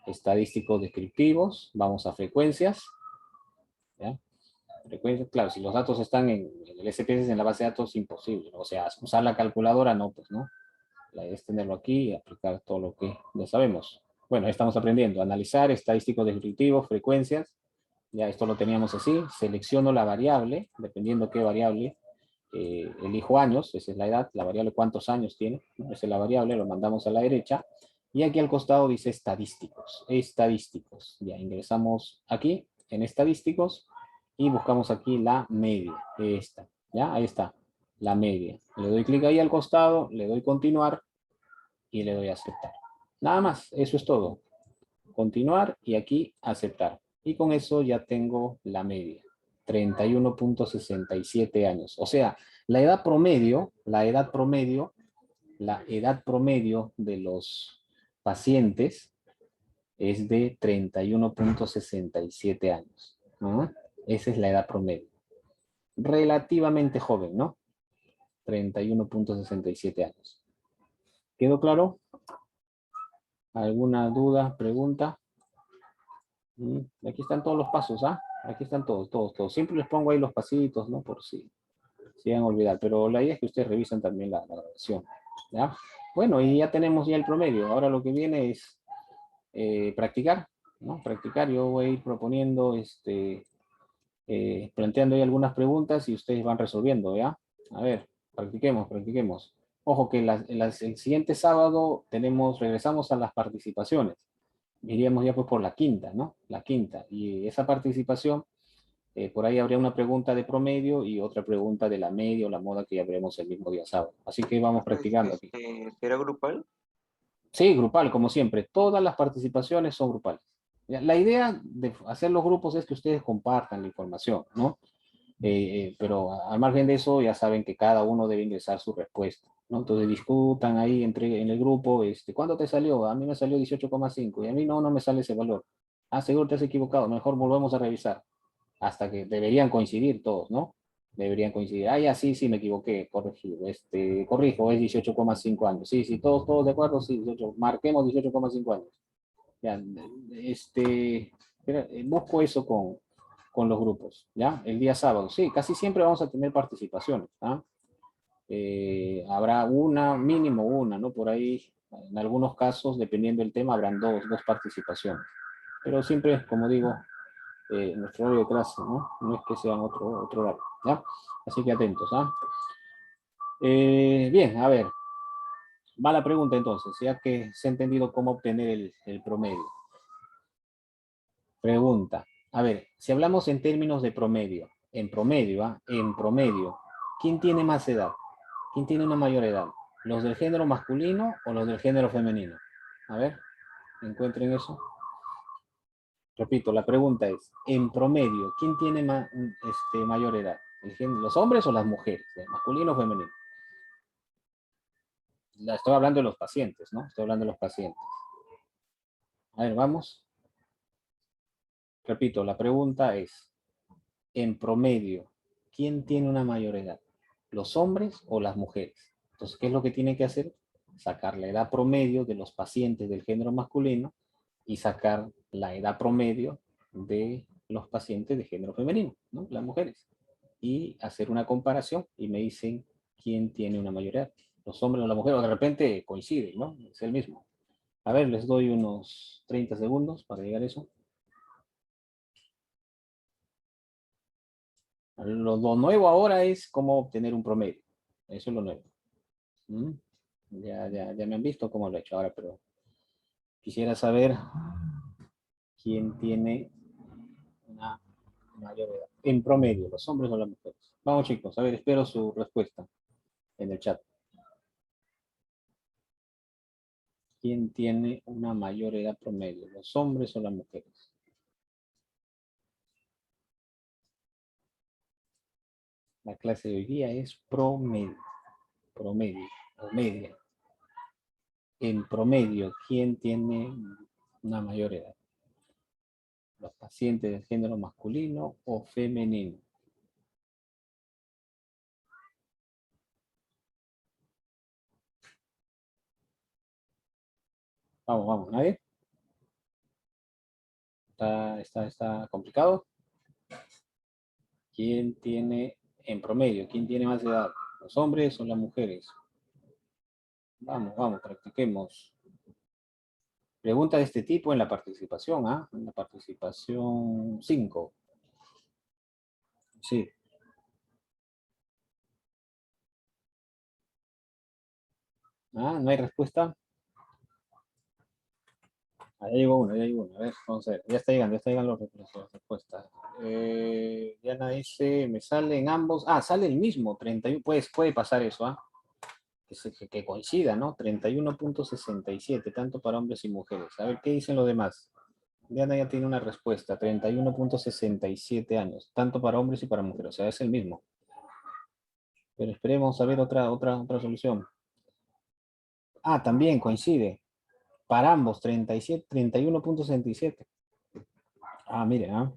estadísticos descriptivos, vamos a frecuencias, ¿ya? Frecuencias, claro, si los datos están en el SPSS, en la base de datos, imposible, ¿no? O sea, usar la calculadora, no, pues, ¿no? La idea es tenerlo aquí y aplicar todo lo que ya sabemos. Bueno, estamos aprendiendo, analizar estadísticos descriptivos, frecuencias, ya esto lo teníamos así, selecciono la variable, dependiendo qué variable, elijo años, esa es la edad, la variable cuántos años tiene, ¿no? Esa es la variable, lo mandamos a la derecha, y aquí al costado dice estadísticos, ya ingresamos aquí en estadísticos, y buscamos aquí la media, esta, ya, ahí está, la media. Le doy clic ahí al costado, le doy continuar, y le doy a aceptar. Nada más, eso es todo. Continuar y aquí aceptar. Y con eso ya tengo la media. 31.67 años. O sea, la edad promedio de los pacientes es de 31.67 años. ¿No? Esa es la edad promedio. Relativamente joven, ¿no? 31.67 años. ¿Quedó claro? ¿Alguna duda, pregunta? Aquí están todos los pasos, ¿ah? Aquí están todos, todos, todos. Siempre les pongo ahí los pasitos, ¿no? Por si van a olvidar. Pero la idea es que ustedes revisan también la grabación, ¿ya? Bueno, y ya tenemos ya el promedio. Ahora lo que viene es practicar, ¿no? Practicar. Yo voy a ir proponiendo, planteando ahí algunas preguntas y ustedes van resolviendo, ¿ya? A ver, practiquemos, practiquemos. Ojo que el siguiente sábado regresamos a las participaciones. Iríamos ya pues por la quinta, ¿no? La quinta. Y esa participación, por ahí habría una pregunta de promedio y otra pregunta de la media o la moda que ya veremos el mismo día sábado. Así que vamos practicando aquí. ¿Será grupal? Sí, grupal, como siempre. Todas las participaciones son grupales. Ya, la idea de hacer los grupos es que ustedes compartan la información, ¿no? Pero al margen de eso, ya saben que cada uno debe ingresar su respuesta, ¿no? Entonces discutan ahí en el grupo, ¿cuánto te salió? A mí me salió 18,5 y a mí no me sale ese valor. Ah, seguro te has equivocado, mejor volvemos a revisar hasta que deberían coincidir todos, ¿no? Deberían coincidir. Ah, ya sí, me equivoqué, corregido. Corrijo, es 18,5 años. Sí, sí, todos de acuerdo, sí, 18, marquemos 18,5 años. Ya, busco eso con los grupos, ¿ya? El día sábado, sí, casi siempre vamos a tener participaciones, ¿ah? Habrá mínimo una, ¿no? Por ahí, en algunos casos, dependiendo del tema, habrán dos participaciones. Pero siempre, como digo, nuestro horario de clase, ¿no? No es que sean otro horario, ¿ya? Así que atentos, ¿ah? Bien, a ver, va la pregunta entonces, ya que se ha entendido cómo obtener el promedio. Pregunta, a ver, si hablamos en términos de promedio, en promedio, ¿ah? En promedio, ¿quién tiene más edad? ¿Quién tiene una mayor edad? ¿Los del género masculino o los del género femenino? A ver, encuentren eso. Repito, la pregunta es, en promedio, ¿quién tiene mayor edad? ¿Los hombres o las mujeres? ¿Masculino o femenino? Estoy hablando de los pacientes, ¿no? Estoy hablando de los pacientes. A ver, vamos. Repito, la pregunta es, en promedio, ¿quién tiene una mayor edad? ¿Los hombres o las mujeres? Entonces, ¿qué es lo que tiene que hacer? Sacar la edad promedio de los pacientes del género masculino y sacar la edad promedio de los pacientes de género femenino, ¿no? Las mujeres. Y hacer una comparación y me dicen quién tiene una mayor edad. Los hombres o las mujeres, o de repente coinciden, ¿no? Es el mismo. A ver, les doy unos 30 segundos para llegar a eso. Lo nuevo ahora es cómo obtener un promedio. Eso es lo nuevo. Ya me han visto cómo lo he hecho ahora, pero quisiera saber quién tiene una mayor edad. En promedio, los hombres o las mujeres. Vamos chicos, a ver, espero su respuesta en el chat. ¿Quién tiene una mayor edad promedio, los hombres o las mujeres? La clase de hoy día es promedio o media. En promedio, ¿quién tiene una mayor edad? ¿Los pacientes del género masculino o femenino? Vamos, ¿nadie? Está complicado. ¿Quién tiene, en promedio, quién tiene más edad? ¿Los hombres o las mujeres? Vamos, practiquemos. Pregunta de este tipo en la participación, ¿ah? En la participación 5. Sí. Ah, ¿no hay respuesta? Ahí llegó uno. A ver, vamos a ver. Ya está llegando las respuestas. Diana dice, me sale en ambos. Ah, sale el mismo, 31. Puede pasar eso, ¿ah? Que coincida, ¿no? 31,67, tanto para hombres y mujeres. A ver, ¿qué dicen los demás? Diana ya tiene una respuesta, 31,67 años, tanto para hombres y para mujeres, o sea, es el mismo. Pero esperemos a ver otra solución. Ah, también coincide. Para ambos, 31,67. Ah, mire, ¿ah?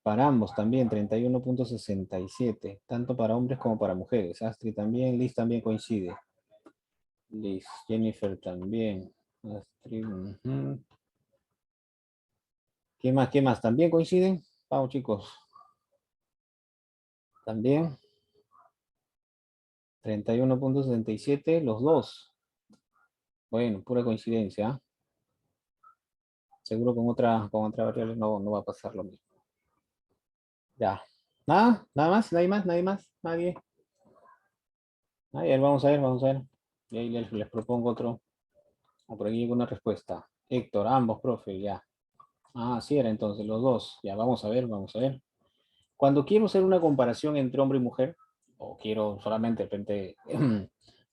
Para ambos también, 31,67, tanto para hombres como para mujeres. Astrid también, Liz también coincide. Liz, Jennifer también. Astrid, ¿Qué más? ¿Qué más? ¿También coinciden? Vamos, chicos. También. 31.77, los dos. Bueno, pura coincidencia. ¿Ah? Seguro con otra variable no va a pasar lo mismo. Ya. Nada, nada más, nadie más, nadie más, nadie. A ver, vamos a ver, vamos a ver. Y ahí les propongo otro. Por aquí llega una respuesta. Héctor, ambos, profe, ya. Ah, sí era entonces, los dos. Ya, vamos a ver, vamos a ver. Cuando quiero hacer una comparación entre hombre y mujer, o quiero solamente de repente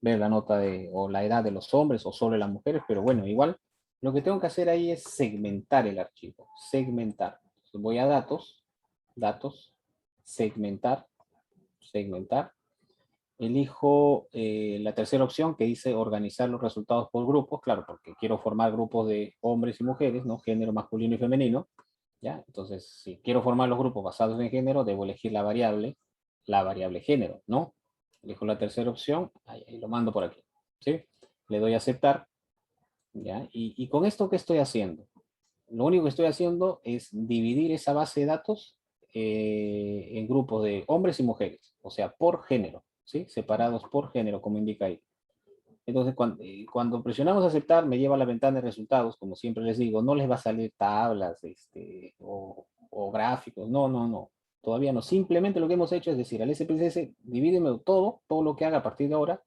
ver la nota o la edad de los hombres o solo de las mujeres, pero bueno, igual, lo que tengo que hacer ahí es segmentar el archivo, segmentar. Entonces voy a datos, datos, segmentar, segmentar. Elijo la tercera opción que dice organizar los resultados por grupos, claro, porque quiero formar grupos de hombres y mujeres, ¿no? Género masculino y femenino. ¿Ya? Entonces, si quiero formar los grupos basados en género, debo elegir la variable género, ¿no? Elijo la tercera opción, ahí lo mando por aquí, ¿sí? Le doy a aceptar, ¿ya? Y con esto, ¿qué estoy haciendo? Lo único que estoy haciendo es dividir esa base de datos en grupos de hombres y mujeres, o sea, por género, ¿sí? Separados por género, como indica ahí. Entonces, cuando presionamos aceptar, me lleva a la ventana de resultados, como siempre les digo, no les va a salir tablas o gráficos, no, no, no, todavía no. Simplemente lo que hemos hecho es decir al SPSS, divídeme todo lo que haga a partir de ahora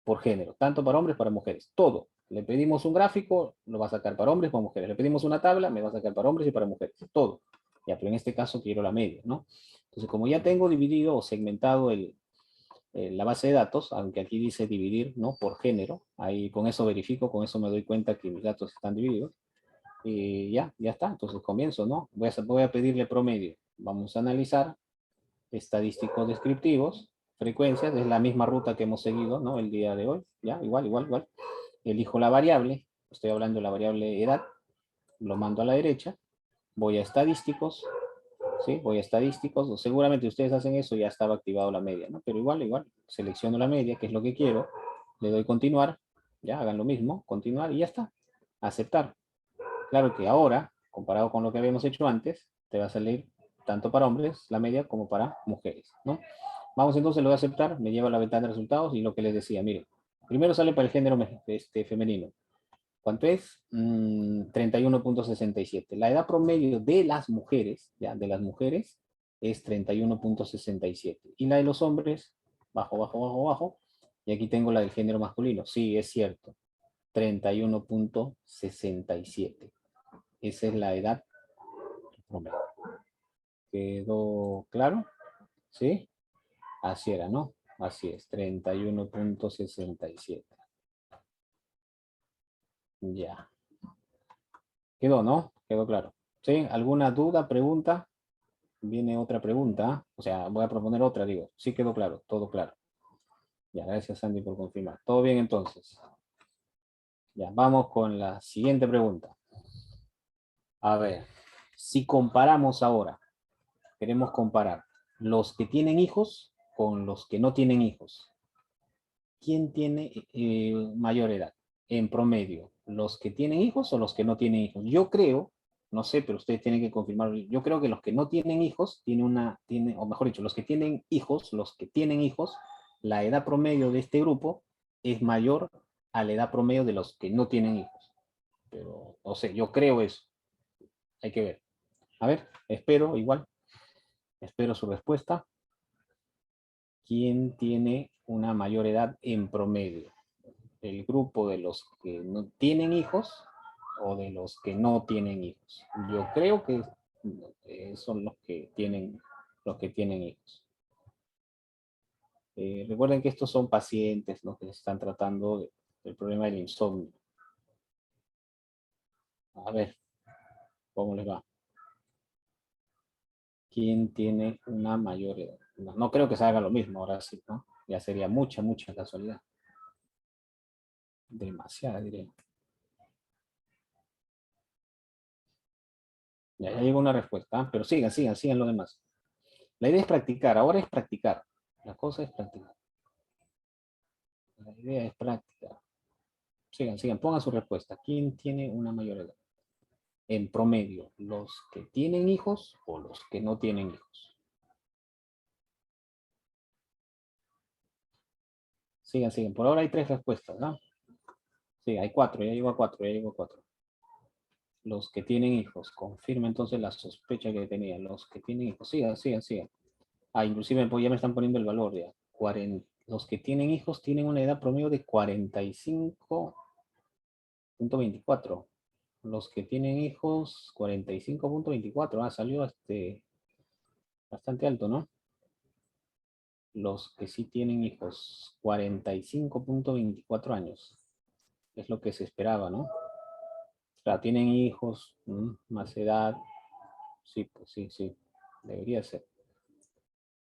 por género, tanto para hombres como para mujeres, todo. Le pedimos un gráfico, lo va a sacar para hombres y para mujeres. Le pedimos una tabla, me va a sacar para hombres y para mujeres, todo. Ya, pero en este caso quiero la media, ¿no? Entonces, como ya tengo dividido o segmentado la base de datos, aunque aquí dice dividir, ¿no? Por género. Ahí con eso verifico, con eso me doy cuenta que mis datos están divididos. Y ya está. Entonces comienzo, ¿no? Voy a pedirle promedio. Vamos a analizar estadísticos descriptivos, frecuencias, es la misma ruta que hemos seguido, ¿no? El día de hoy, ¿ya? Igual, igual, igual. Elijo la variable, estoy hablando de la variable edad, lo mando a la derecha, voy a estadísticos, ¿sí? Voy a estadísticos, seguramente ustedes hacen eso, ya estaba activado la media, ¿no? Pero igual, selecciono la media, que es lo que quiero, le doy continuar, ya, hagan lo mismo, continuar y ya está, aceptar. Claro que ahora, comparado con lo que habíamos hecho antes, te va a salir tanto para hombres la media como para mujeres, ¿no? Vamos entonces, lo voy a aceptar, me lleva a la ventana de resultados y lo que les decía, miren, primero sale para el género femenino. ¿Cuánto es? 31.67. La edad promedio de las mujeres, ya, de las mujeres, es 31.67. Y la de los hombres, bajo, bajo, bajo, bajo. Y aquí tengo la del género masculino. Sí, es cierto. 31.67. Esa es la edad promedio. ¿Quedó claro? ¿Sí? Así era, ¿no? Así es, 31.67. Ya. Quedó, ¿no? Quedó claro. ¿Sí? ¿Alguna duda, pregunta? Viene otra pregunta. O sea, voy a proponer otra, digo. Sí quedó claro, todo claro. Ya, gracias Sandy por confirmar. Todo bien entonces. Ya, vamos con la siguiente pregunta. A ver, si comparamos ahora, queremos comparar los que tienen hijos con los que no tienen hijos. ¿Quién tiene mayor edad en promedio? ¿Los que tienen hijos o los que no tienen hijos? Yo creo, no sé, pero ustedes tienen que confirmarlo. Yo creo que los que no tienen hijos o mejor dicho, los que tienen hijos, la edad promedio de este grupo es mayor a la edad promedio de los que no tienen hijos. Pero, no sé, yo creo eso. Hay que ver. A ver, espero su respuesta. ¿Quién tiene una mayor edad en promedio? ¿El grupo de los que no tienen hijos o de los que no tienen hijos? Yo creo que son los que tienen hijos. Recuerden que estos son pacientes, ¿no? Que se están tratando del problema del insomnio. A ver, ¿cómo les va? ¿Quién tiene una mayor edad? No creo que se haga lo mismo, ahora sí, ¿no? Ya sería mucha, mucha casualidad. Demasiada, diría. Ya llegó una respuesta, pero sigan lo demás. La idea es practicar, ahora es practicar. La cosa es practicar. La idea es practicar. Sigan, pongan su respuesta. ¿Quién tiene una mayor edad? en promedio, los que tienen hijos o los que no tienen hijos. Sigan, sigan. Por ahora hay 3 respuestas, ¿no? Sí, hay 4, ya llegó a 4, ya llegó a 4. Los que tienen hijos. Confirma entonces la sospecha que tenía. Los que tienen hijos. Sigan, sigan, sigan. Ah, inclusive pues, ya me están poniendo el valor ya. Los que tienen hijos tienen una edad promedio de 45.24. Los que tienen hijos, 45.24. Ah, salió bastante alto, ¿no? Los que sí tienen hijos, 45.24 años. Es lo que se esperaba, ¿no? O sea, tienen hijos, más edad. Sí, pues sí, sí. Debería ser.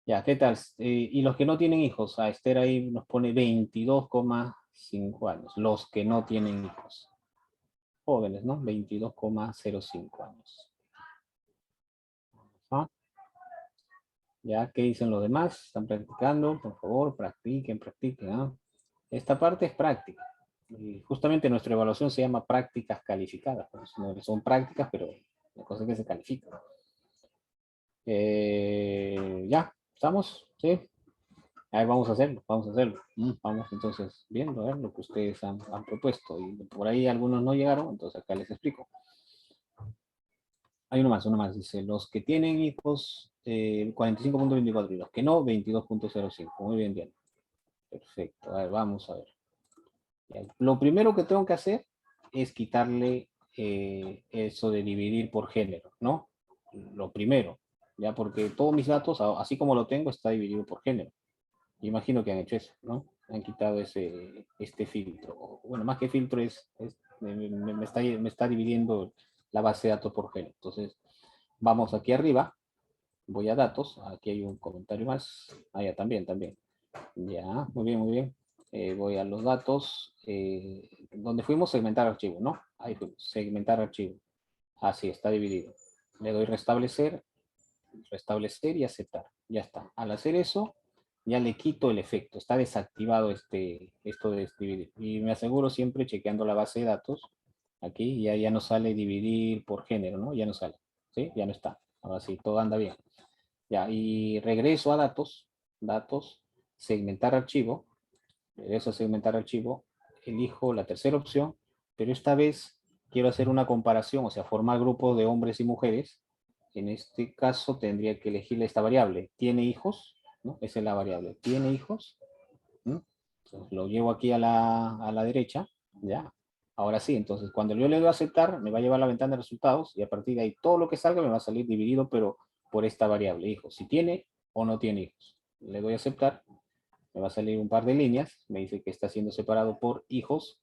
Ya, ¿qué tal? Y los que no tienen hijos, a Esther ahí nos pone 22,5 años. Los que no tienen hijos. Jóvenes, ¿no? 22,05 años. ¿Ah? Ya, ¿qué dicen los demás? ¿Están practicando? Por favor, practiquen, practiquen. ¿Ah? Esta parte es práctica. Y justamente nuestra evaluación se llama prácticas calificadas. Pues, no son prácticas, pero la cosa es que se califican. Ya, ¿estamos? ¿Sí? A ver, vamos a hacerlo, vamos a hacerlo. Vamos entonces viendo a ver lo que ustedes han propuesto. Y por ahí algunos no llegaron, entonces acá les explico. Hay uno más. Dice, los que tienen hijos, 45.24 y los que no, 22.05. Muy bien, bien. Perfecto. A ver, vamos a ver. Lo primero que tengo que hacer es quitarle eso de dividir por género, ¿no? Lo primero, ya porque todos mis datos, así como lo tengo, está dividido por género. Imagino que han hecho eso, ¿no? Han quitado este filtro. Bueno, más que filtro me está dividiendo la base de datos por género. Entonces, vamos aquí arriba, voy a datos, aquí hay un comentario más. Ah, ya, también. Ya, muy bien, muy bien. Voy a los datos, donde fuimos segmentar archivo, ¿no? Ahí fuimos, segmentar archivo. Así, está dividido. Le doy restablecer y aceptar. Ya está. Al hacer eso, ya le quito el efecto. Está desactivado esto de dividir. Y me aseguro siempre chequeando la base de datos. Aquí ya no sale dividir por género, ¿no? Ya no sale. ¿Sí? Ya no está. Ahora sí, todo anda bien. Ya, y regreso a datos. Datos, segmentar archivo. Regreso a segmentar archivo. Elijo la tercera opción, pero esta vez quiero hacer una comparación, o sea, formar grupos de hombres y mujeres. En este caso tendría que elegir esta variable. ¿Tiene hijos? ¿No? Esa es la variable. ¿Tiene hijos? ¿No? Entonces, lo llevo aquí a la derecha. Ya. Ahora sí, entonces cuando yo le doy a aceptar, me va a llevar a la ventana de resultados y a partir de ahí todo lo que salga me va a salir dividido, pero por esta variable, hijos. Si tiene o no tiene hijos. Le doy a aceptar, me va a salir un par de líneas, me dice que está siendo separado por hijos,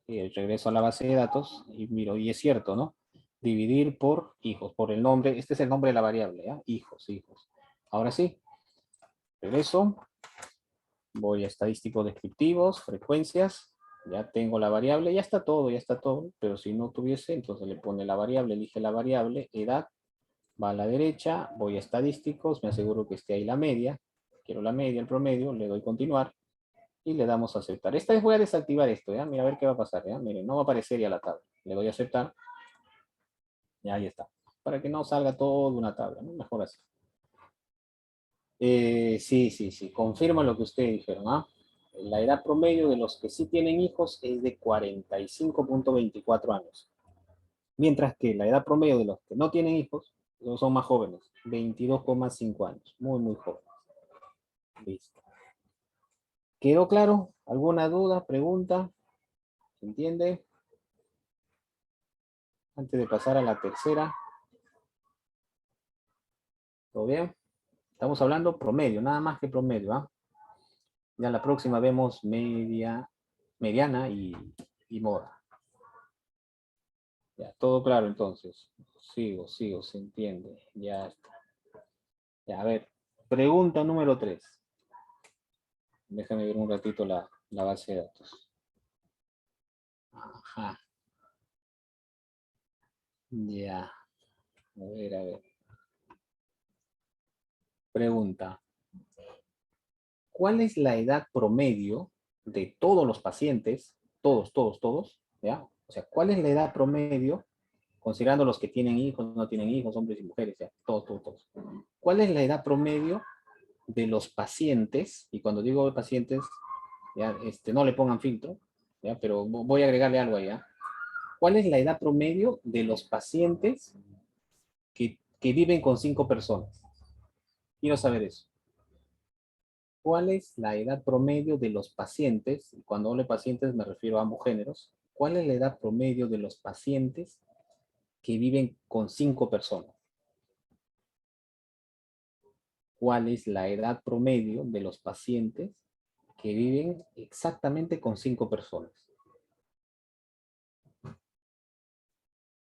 regreso a la base de datos y miro, y es cierto, ¿no? Dividir por hijos, por el nombre, este es el nombre de la variable, ¿eh? Hijos. Ahora sí, regreso, voy a estadísticos descriptivos, frecuencias, ya tengo la variable, ya está todo, pero si no tuviese, entonces le pone la variable, elige la variable, edad, va a la derecha, voy a estadísticos, me aseguro que esté ahí la media, quiero la media, el promedio, le doy continuar, y le damos a aceptar. Esta vez voy a desactivar esto, ¿ya? Mira, a ver qué va a pasar, ¿ya? Miren, no va a aparecer ya la tabla. Le doy a aceptar. Y ahí está. Para que no salga todo de una tabla, ¿no? Mejor así. Sí. Confirma lo que ustedes dijeron, ¿ah? La edad promedio de los que sí tienen hijos es de 45.24 años. Mientras que la edad promedio de los que no tienen hijos son más jóvenes, 22,5 años. Muy, muy jóvenes. Listo. ¿Quedó claro? ¿Alguna duda, pregunta? ¿Se entiende? Antes de pasar a la tercera. ¿Todo bien? Estamos hablando promedio, nada más que promedio. ¿Ah? Ya la próxima vemos mediana y moda. Ya, todo claro entonces. Sigo, se entiende. Ya está. Ya, a ver, pregunta número 3. Déjame ver un ratito la base de datos. Ajá. Ya. A ver. Pregunta. ¿Cuál es la edad promedio de todos los pacientes? Todos, ¿ya? O sea, ¿cuál es la edad promedio considerando los que tienen hijos, no tienen hijos, hombres y mujeres, ya, todos. ¿Cuál es la edad promedio de los pacientes? Y cuando digo pacientes, ya, no le pongan filtro, ya, pero voy a agregarle algo ahí, ¿ya? ¿Cuál es la edad promedio de los pacientes que viven con 5 personas? Quiero saber eso. ¿Cuál es la edad promedio de los pacientes? Y cuando hablo de pacientes me refiero a ambos géneros. ¿Cuál es la edad promedio de los pacientes que viven con 5 personas? ¿Cuál es la edad promedio de los pacientes que viven exactamente con 5 personas?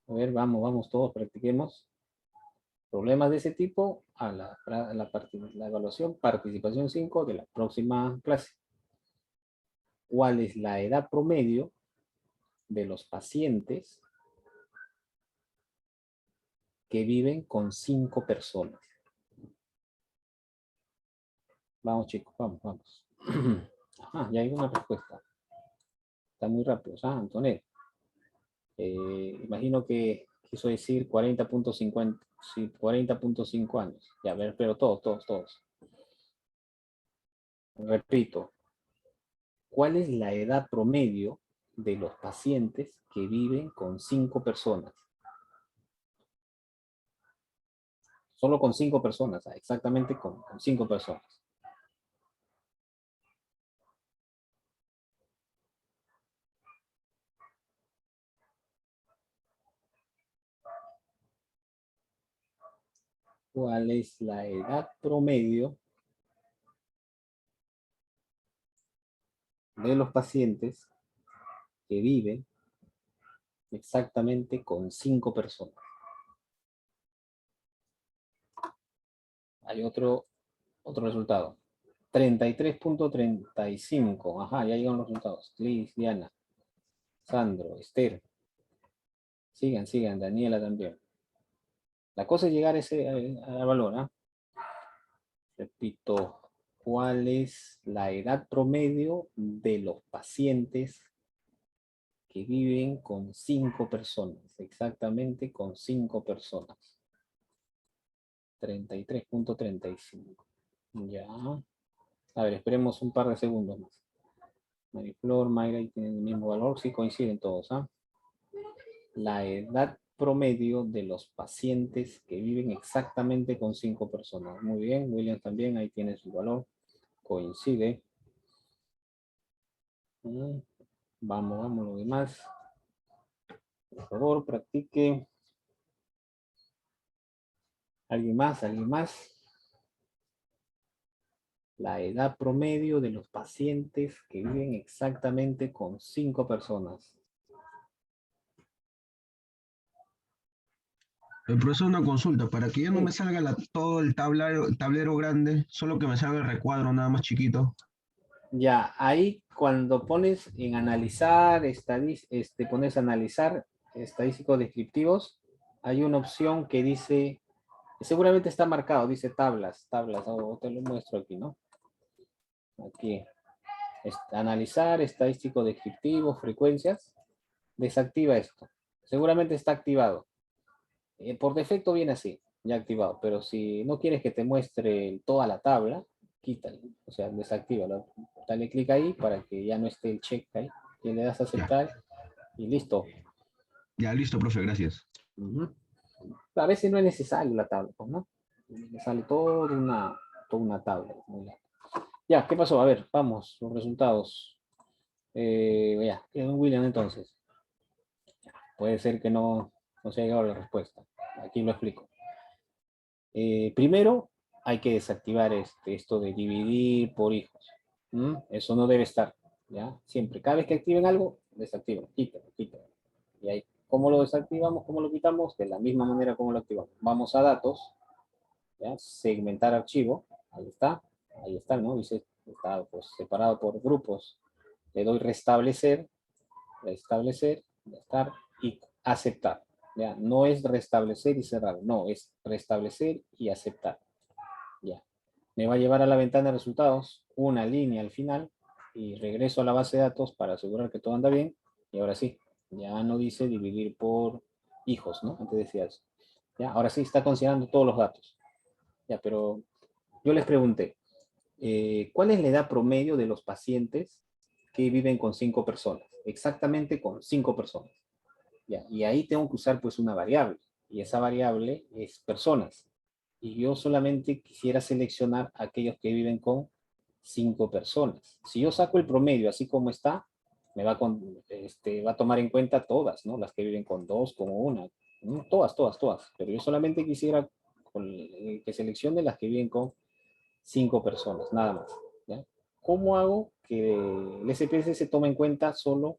A ver, vamos todos, practiquemos. Problemas de ese tipo a la evaluación participación 5 de la próxima clase. ¿Cuál es la edad promedio de los pacientes que viven con 5 personas? Vamos, chicos, vamos. Ajá, ya hay una respuesta. Está muy rápido. Antonella. Imagino que quiso decir 40.50, sí, 40.5 años. Ya, a ver, pero todos. Repito, ¿cuál es la edad promedio de los pacientes que viven con 5 personas? Solo con 5 personas, exactamente con 5 personas. ¿Cuál es la edad promedio de los pacientes que viven exactamente con 5 personas? Hay otro resultado. 33.35. Ajá, ya llegan los resultados. Liz, Diana, Sandro, Esther. Sigan, Daniela también. La cosa es llegar a ese al valor, ¿ah? Repito, ¿cuál es la edad promedio de los pacientes que viven con 5 personas? Exactamente con 5 personas. 33.35. Ya. A ver, esperemos un par de segundos más. Mariflor, Mayra, tienen el mismo valor. Sí, coinciden todos, ¿ah? La edad promedio de los pacientes que viven exactamente con 5 personas. Muy bien, William también, ahí tiene su valor. Coincide. Vamos, lo demás. Por favor, practique. ¿Alguien más? La edad promedio de los pacientes que viven exactamente con 5 personas. El profesor, una consulta, para que ya no Sí. me salga todo el tablero grande, solo que me salga el recuadro nada más chiquito. Ya, ahí cuando pones en analizar, pones analizar estadísticos descriptivos, hay una opción que dice, seguramente está marcado, dice tablas, o te lo muestro aquí, ¿no? Aquí, analizar, estadístico descriptivo, frecuencias, desactiva esto. Seguramente está activado. Por defecto viene así, ya activado, pero si no quieres que te muestre toda la tabla, quítalo, o sea, desactívalo. Dale clic ahí para que ya no esté el check ahí, y le das a Ya, aceptar y listo. ya listo, profe, gracias. A veces no es necesario la tabla, pues, ¿no? Me sale toda una tabla. Ya, ¿qué pasó? A ver, vamos, los resultados. Ya, William, entonces. Puede ser que no se haya llegado la respuesta. Aquí lo explico. Primero, hay que desactivar esto de dividir por hijos. Eso no debe estar, ¿ya? Siempre, cada vez que activen algo, desactiven, quítalo. Y ahí, ¿cómo lo desactivamos? ¿Cómo lo quitamos? De la misma manera como lo activamos. Vamos a datos, ¿ya? Segmentar archivo, ahí está, ¿no? Dice, está pues, separado por grupos. Le doy restablecer, estar y aceptar. ¿Ya? No es restablecer y cerrar, no, es restablecer y aceptar. Ya. Me va a llevar a la ventana de resultados, una línea al final, y regreso a la base de datos para asegurar que todo anda bien. Y ahora sí, ya no dice dividir por hijos, ¿no? Antes decía eso. ¿Ya? Ahora sí está considerando todos los datos. Ya, pero yo les pregunté, ¿cuál es la edad promedio de los pacientes que viven con 5 personas? Exactamente con 5 personas. Ya, y ahí tengo que usar pues una variable. Y esa variable es personas. Y yo solamente quisiera seleccionar aquellos que viven con 5 personas. Si yo saco el promedio así como está, me va va a tomar en cuenta todas, ¿no? Las que viven con 2, con 1, ¿no? Todas, todas, todas. Pero yo solamente quisiera que seleccione las que viven con 5 personas, nada más. ¿Ya? ¿Cómo hago que el SPS se tome en cuenta solo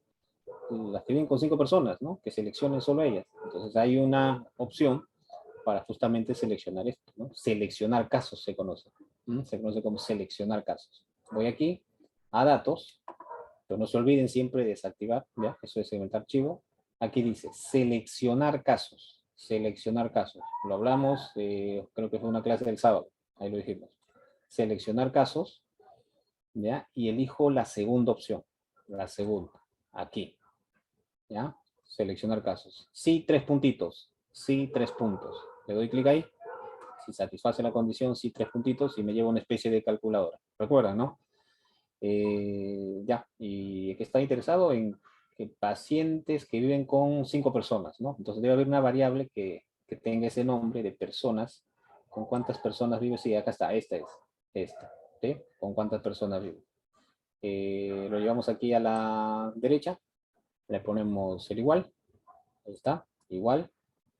las que viven con 5 personas, ¿no? Que seleccionen solo ellas? Entonces hay una opción para justamente seleccionar esto, ¿no? Seleccionar casos se conoce. Se conoce como seleccionar casos. Voy aquí a datos, pero no se olviden siempre de desactivar, ¿ya? Eso es segmentar archivo. Aquí dice seleccionar casos. Seleccionar casos. Lo hablamos, creo que fue una clase del sábado. Ahí lo dijimos. Seleccionar casos, ¿ya? Y elijo la segunda opción. La segunda. Aquí. ¿Ya? Seleccionar casos. Sí, 3 puntitos. Sí, 3 puntos. Le doy clic ahí. Si satisface la condición, sí, 3 puntitos y me lleva una especie de calculadora. ¿Recuerdan, no? Ya, y que está interesado en que pacientes que viven con 5 personas, ¿no? Entonces debe haber una variable que tenga ese nombre de personas. ¿Con cuántas personas vive? Sí, acá está, esta es, esta, ¿sí? ¿Con cuántas personas vive? Lo llevamos aquí a la derecha, le ponemos el igual, ahí está, igual,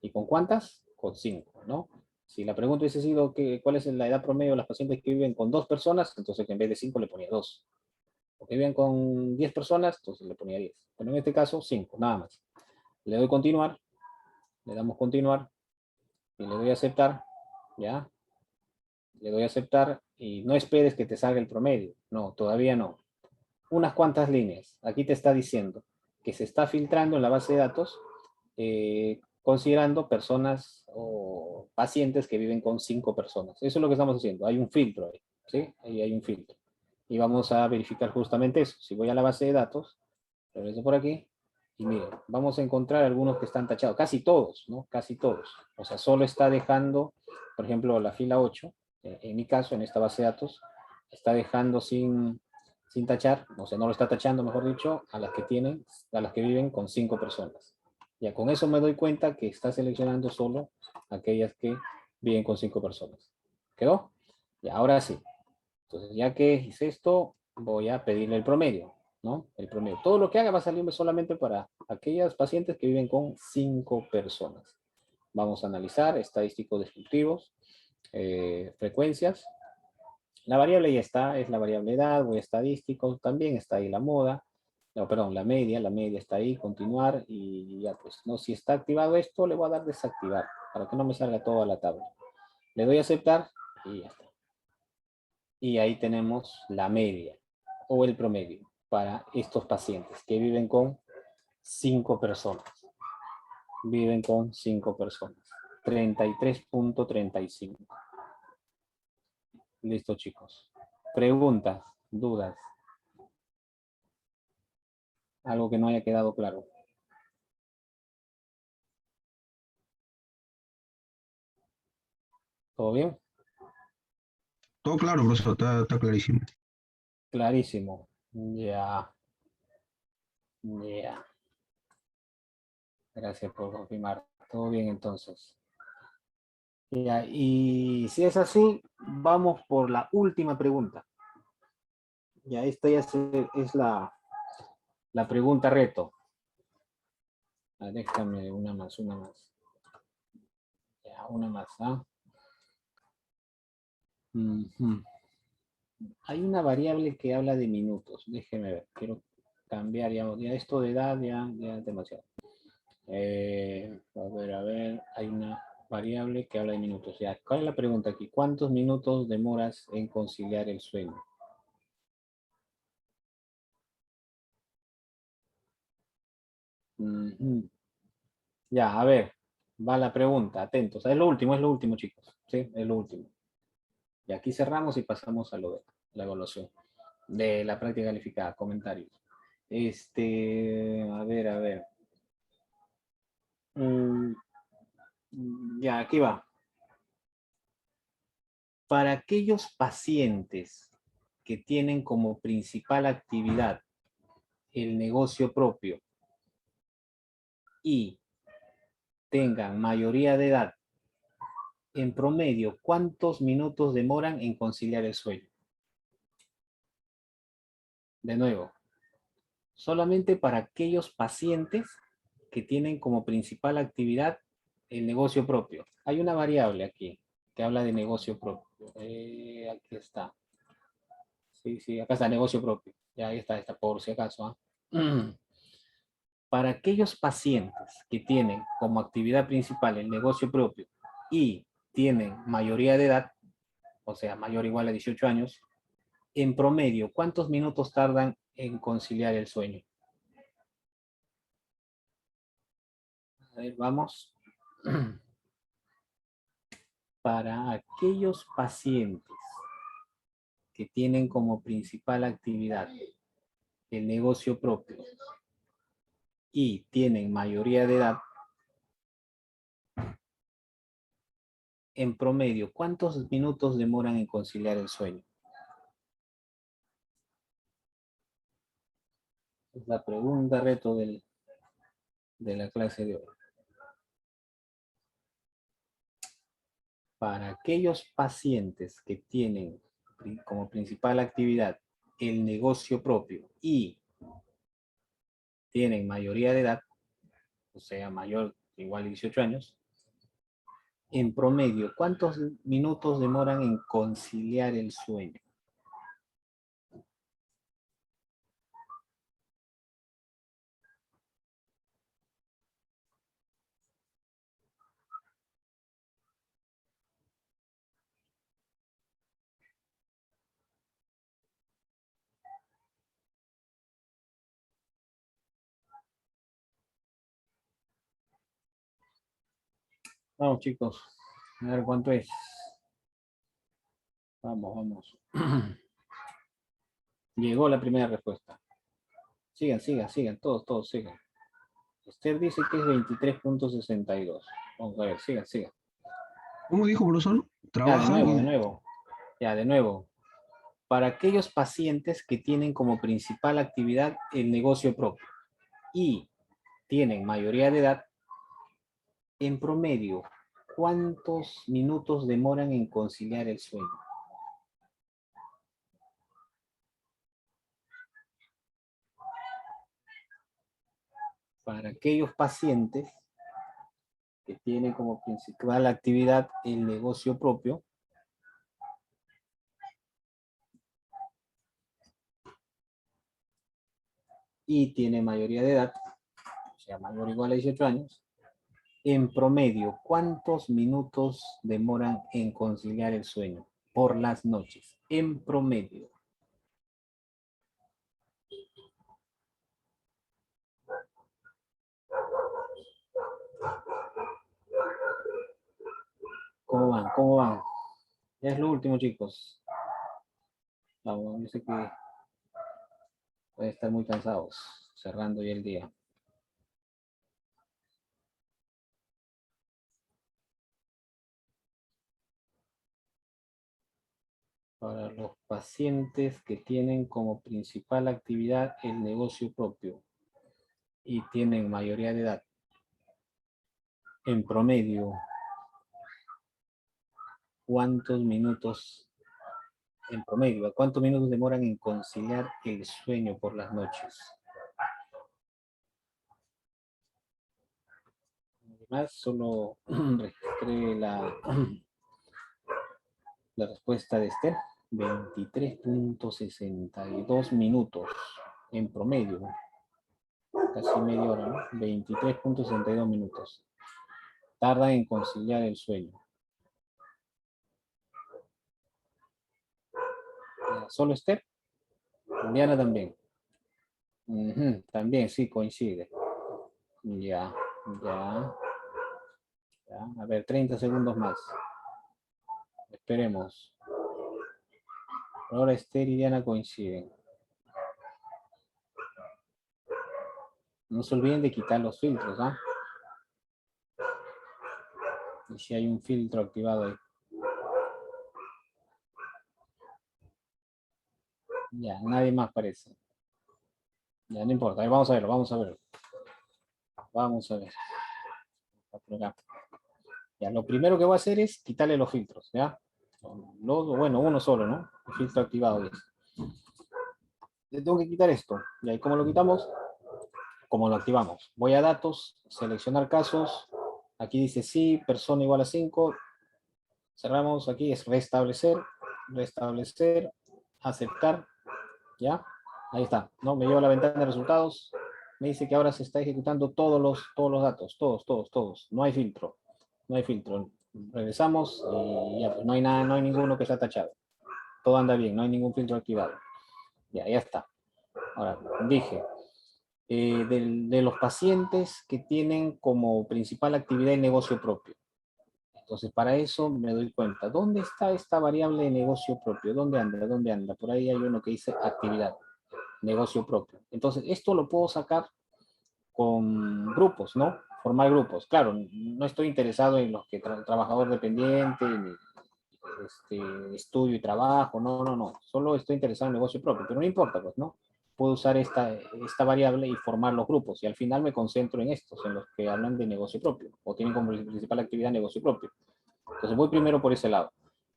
¿y con cuántas? Con 5, ¿no? Si la pregunta hubiese sido cuál es la edad promedio de las pacientes que viven con 2 personas, entonces en vez de 5 le ponía 2. O que viven con 10 personas, entonces le ponía 10. Pero en este caso, 5, nada más. Le doy continuar, le damos continuar, y le doy a aceptar, ¿ya? Le doy a aceptar, y no esperes que te salga el promedio. No, todavía no. Unas cuantas líneas. Aquí te está diciendo que se está filtrando en la base de datos, considerando personas o pacientes que viven con 5 personas. Eso es lo que estamos haciendo. Hay un filtro ahí, ¿sí? Ahí hay un filtro. Y vamos a verificar justamente eso. Si voy a la base de datos, regreso por aquí, y miren, vamos a encontrar algunos que están tachados. Casi todos, ¿no? Casi todos. O sea, solo está dejando, por ejemplo, la fila 8, en mi caso, en esta base de datos, está dejando sin tachar, o sea, no lo está tachando, mejor dicho, a las que viven con 5 personas. Ya con eso me doy cuenta que está seleccionando solo aquellas que viven con 5 personas. ¿Quedó? Y ahora sí. Entonces, ya que hice esto, voy a pedirle el promedio, ¿no? El promedio. Todo lo que haga va a salirme solamente para aquellas pacientes que viven con 5 personas. Vamos a analizar estadísticos descriptivos, frecuencias. La variable ya está, es la variable edad, voy a estadísticos, también está ahí la moda, no, perdón, la media está ahí, continuar, y ya pues, ¿no? Si está activado esto, le voy a dar desactivar, para que no me salga toda la tabla. Le doy a aceptar, y ya está. Y ahí tenemos la media, o el promedio, para estos pacientes que viven con 5 personas. Viven con 5 personas. 33.35. Listo, chicos. Preguntas, dudas. Algo que no haya quedado claro. ¿Todo bien? Todo claro, profesor, está clarísimo. Clarísimo. Ya. Ya. Gracias por confirmar. Todo bien entonces. Ya, y si es así, vamos por la última pregunta. Ya, esta ya es la pregunta reto. Déjame una más, una más. Ya, una más, ¿ah? Hay una variable que habla de minutos. Déjeme ver. Quiero cambiar ya esto de edad, ya es demasiado. A ver. Hay una variable que habla de minutos. Ya, ¿cuál es la pregunta aquí? ¿Cuántos minutos demoras en conciliar el sueño? Ya, a ver, va la pregunta, atentos. Es lo último, chicos. Sí, es lo último. Y aquí cerramos y pasamos a lo de la evaluación de la práctica calificada, comentarios. A ver. Mm, ya, aquí va. Para aquellos pacientes que tienen como principal actividad el negocio propio y tengan mayoría de edad, en promedio, ¿cuántos minutos demoran en conciliar el sueño? De nuevo, solamente para aquellos pacientes que tienen como principal actividad el negocio propio. Hay una variable aquí que habla de negocio propio. Aquí está. Sí, sí, acá está negocio propio. Ya ahí está por si acaso. Para aquellos pacientes que tienen como actividad principal el negocio propio y tienen mayoría de edad, o sea, mayor o igual a 18 años, en promedio, ¿cuántos minutos tardan en conciliar el sueño? A ver, vamos. Para aquellos pacientes que tienen como principal actividad el negocio propio y tienen mayoría de edad, en promedio, ¿cuántos minutos demoran en conciliar el sueño? Es la pregunta reto de la clase de hoy. Para aquellos pacientes que tienen como principal actividad el negocio propio y tienen mayoría de edad, o sea, mayor o igual a 18 años, en promedio, ¿cuántos minutos demoran en conciliar el sueño? Vamos, chicos, a ver cuánto es. Vamos, vamos. Llegó la primera respuesta. Sigan, sigan, sigan, todos sigan. Esther dice que es 23.62. Vamos a ver, sigan, sigan. ¿Cómo dijo, profesor? Ya, de Trabajan nuevo, de y nuevo. Ya, de nuevo. Para aquellos pacientes que tienen como principal actividad el negocio propio y tienen mayoría de edad, en promedio, ¿cuántos minutos demoran en conciliar el sueño? Para aquellos pacientes que tienen como principal actividad el negocio propio y tienen mayoría de edad, o sea, mayor o igual a 18 años, en promedio, ¿cuántos minutos demoran en conciliar el sueño por las noches? En promedio. ¿Cómo van? ¿Cómo van? Ya es lo último, chicos. Vamos, yo sé que pueden estar muy cansados, cerrando ya el día. Para los pacientes que tienen como principal actividad el negocio propio y tienen mayoría de edad, en promedio, ¿cuántos minutos, en promedio, cuántos minutos demoran en conciliar el sueño por las noches? Además, solo registré la respuesta de Esther, 23.62 minutos en promedio, casi media hora, ¿no? 23.62 minutos. Tarda en conciliar el sueño. ¿Solo Esther? Diana también. También, sí, coincide. Ya, ya, ya. A ver, 30 segundos más. Esperemos. Ahora Esther y Diana coinciden. No se olviden de quitar los filtros, ¿ah? Y si hay un filtro activado ahí. Ya, nadie más parece. Ya, no importa. Ahí vamos a verlo, vamos a verlo. Vamos a ver. Por acá. Ya, lo primero que voy a hacer es quitarle los filtros, ¿ya? Bueno, uno solo, ¿no? El filtro activado. Ya. Le tengo que quitar esto. ¿Y ahí cómo lo quitamos? Como lo activamos. Voy a datos, seleccionar casos. Aquí dice sí, persona igual a 5. Cerramos. Aquí es restablecer, restablecer, aceptar. ¿Ya? Ahí está. ¿No? Me lleva a la ventana de resultados. Me dice que ahora se está ejecutando todos los datos. Todos. No hay filtro. No hay filtro. Regresamos y ya, pues no hay nada, no hay ninguno que sea tachado. Todo anda bien, no hay ningún filtro activado. Ya está. Ahora, dije, de los pacientes que tienen como principal actividad el negocio propio. Entonces, para eso me doy cuenta, ¿dónde está esta variable de negocio propio? ¿Dónde anda? ¿Dónde anda? Por ahí hay uno que dice actividad, negocio propio. Entonces, esto lo puedo sacar con grupos, ¿no? Formar grupos. Claro, no estoy interesado en los que trabajador dependiente, ni estudio y trabajo, no. Solo estoy interesado en negocio propio, pero no importa, pues, ¿no? Puedo usar esta variable y formar los grupos, y al final me concentro en estos, en los que hablan de negocio propio, o tienen como principal actividad negocio propio. Entonces voy primero por ese lado.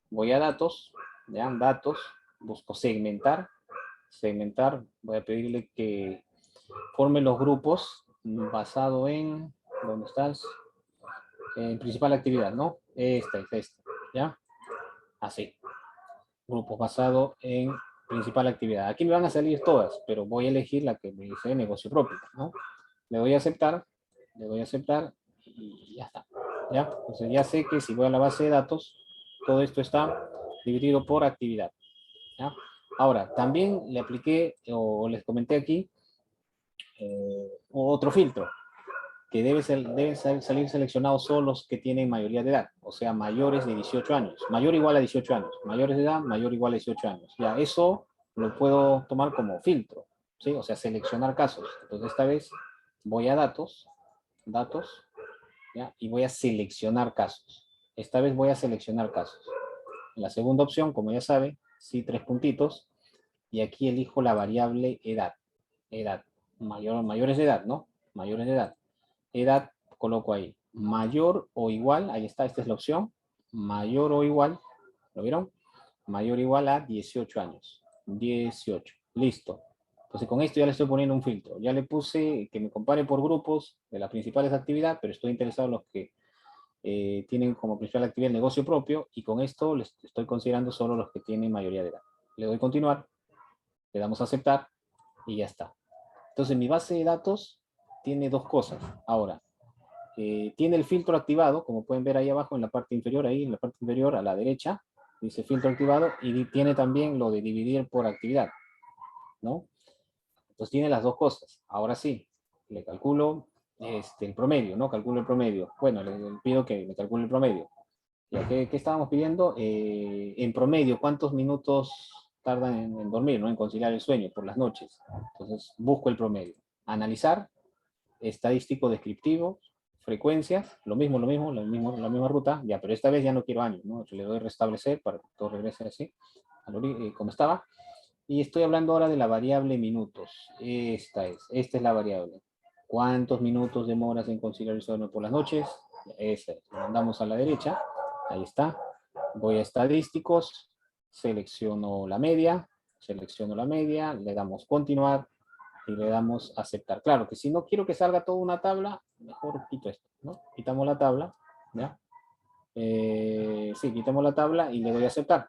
Voy a datos, ¿ya? Datos, busco segmentar, voy a pedirle que forme los grupos basado en, ¿dónde estás? En principal actividad, ¿no? Esta, ¿ya? Así. Grupos basado en principal actividad. Aquí me van a salir todas, pero voy a elegir la que me dice negocio propio, ¿no? Le doy a aceptar y ya está. ¿Ya? Entonces ya sé que si voy a la base de datos, todo esto está dividido por actividad. ¿Ya? Ahora, también le apliqué o les comenté aquí otro filtro, que deben salir seleccionados solo los que tienen mayoría de edad, o sea, mayores de 18 años. Mayor igual a 18 años. Mayores de edad, mayor igual a 18 años. Ya, eso lo puedo tomar como filtro, ¿sí? O sea, seleccionar casos. Entonces, esta vez voy a datos, ¿ya? Y voy a seleccionar casos. Esta vez voy a seleccionar casos. En la segunda opción, como ya sabe, sí, 3 puntitos, y aquí elijo la variable edad. Edad. Mayores de edad, ¿no? Mayores de edad. Edad, coloco ahí. Mayor o igual, ahí está, esta es la opción. Mayor o igual, ¿lo vieron? Mayor o igual a 18 años. 18. Listo. Entonces con esto ya le estoy poniendo un filtro. Ya le puse que me compare por grupos de las principales actividades, pero estoy interesado en los que tienen como principal actividad el negocio propio, y con esto les estoy considerando solo los que tienen mayoría de edad. Le doy continuar, le damos a aceptar y ya está. Entonces mi base de datos tiene dos cosas. Ahora, tiene el filtro activado, como pueden ver ahí abajo en la parte inferior, ahí en la parte inferior a la derecha, dice filtro activado, y tiene también lo de dividir por actividad, ¿no? Entonces tiene las dos cosas. Ahora sí, le calculo el promedio, ¿no? Calculo el promedio. Bueno, le pido que me calcule el promedio. ¿Ya? ¿Qué estábamos pidiendo? En promedio, ¿cuántos minutos tardan en dormir, ¿no? En conciliar el sueño por las noches? Entonces busco el promedio. Analizar, estadístico descriptivo, frecuencias, lo mismo, la misma ruta, ya, pero esta vez ya no quiero años, ¿no? Le doy restablecer para que todo regrese así, como estaba. Y estoy hablando ahora de la variable minutos. Esta es la variable. ¿Cuántos minutos demoras en conciliar el sueño por las noches? Esa es. Lo mandamos a la derecha. Ahí está. Voy a estadísticos. Selecciono la media. Le damos continuar y le damos aceptar. Claro que si no quiero que salga toda una tabla, mejor quito esto, ¿no? Quitamos la tabla, ¿ya? Sí, quitamos la tabla y le doy a aceptar.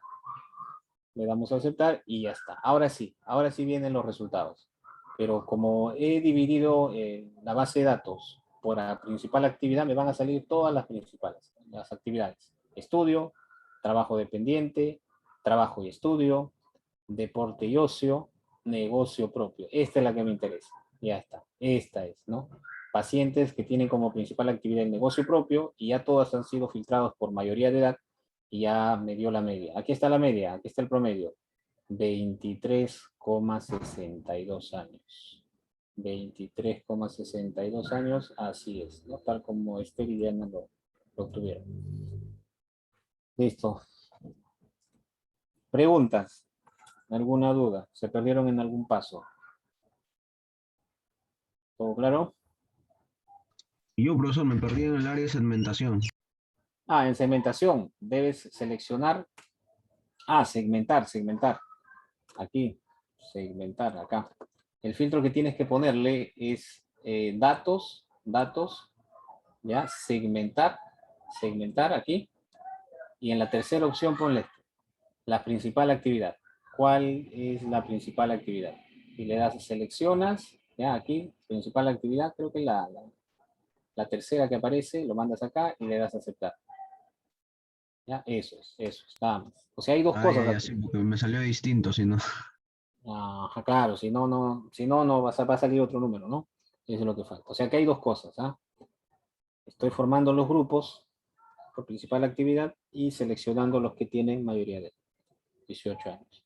Le damos a aceptar y ya está. Ahora sí vienen los resultados. Pero como he dividido la base de datos por la principal actividad, me van a salir todas las principales, las actividades. Estudio, trabajo dependiente, trabajo y estudio, deporte y ocio, negocio propio. Esta es la que me interesa. Ya está. Esta es, ¿no? Pacientes que tienen como principal actividad el negocio propio, y ya todas han sido filtrados por mayoría de edad y ya me dio la media. Aquí está la media, aquí está el promedio. 23,62 años. 23,62 años, así es, ¿no? Tal como Esther y Diana Lo obtuvieron. Listo. Preguntas. ¿Alguna duda? ¿Se perdieron en algún paso? ¿Todo claro? Y yo, profesor, me perdí en el área de segmentación. Ah, en segmentación. Debes seleccionar. Ah, segmentar. Aquí. Segmentar, acá. El filtro que tienes que ponerle es datos, ya, segmentar aquí. Y en la tercera opción ponle la principal actividad. ¿Cuál es la principal actividad? Y le das, seleccionas, ya aquí, principal actividad, creo que la tercera que aparece, lo mandas acá y le das a aceptar. Ya, eso es, nada más. O sea, hay dos Ah, cosas ya, ya, aquí. sí, porque me salió distinto, si no. Ajá, claro, si no, no va a salir otro número, ¿no? Eso es lo que falta. O sea que hay dos cosas, ¿ah? Estoy formando los grupos por principal actividad y seleccionando los que tienen mayoría de 18 años.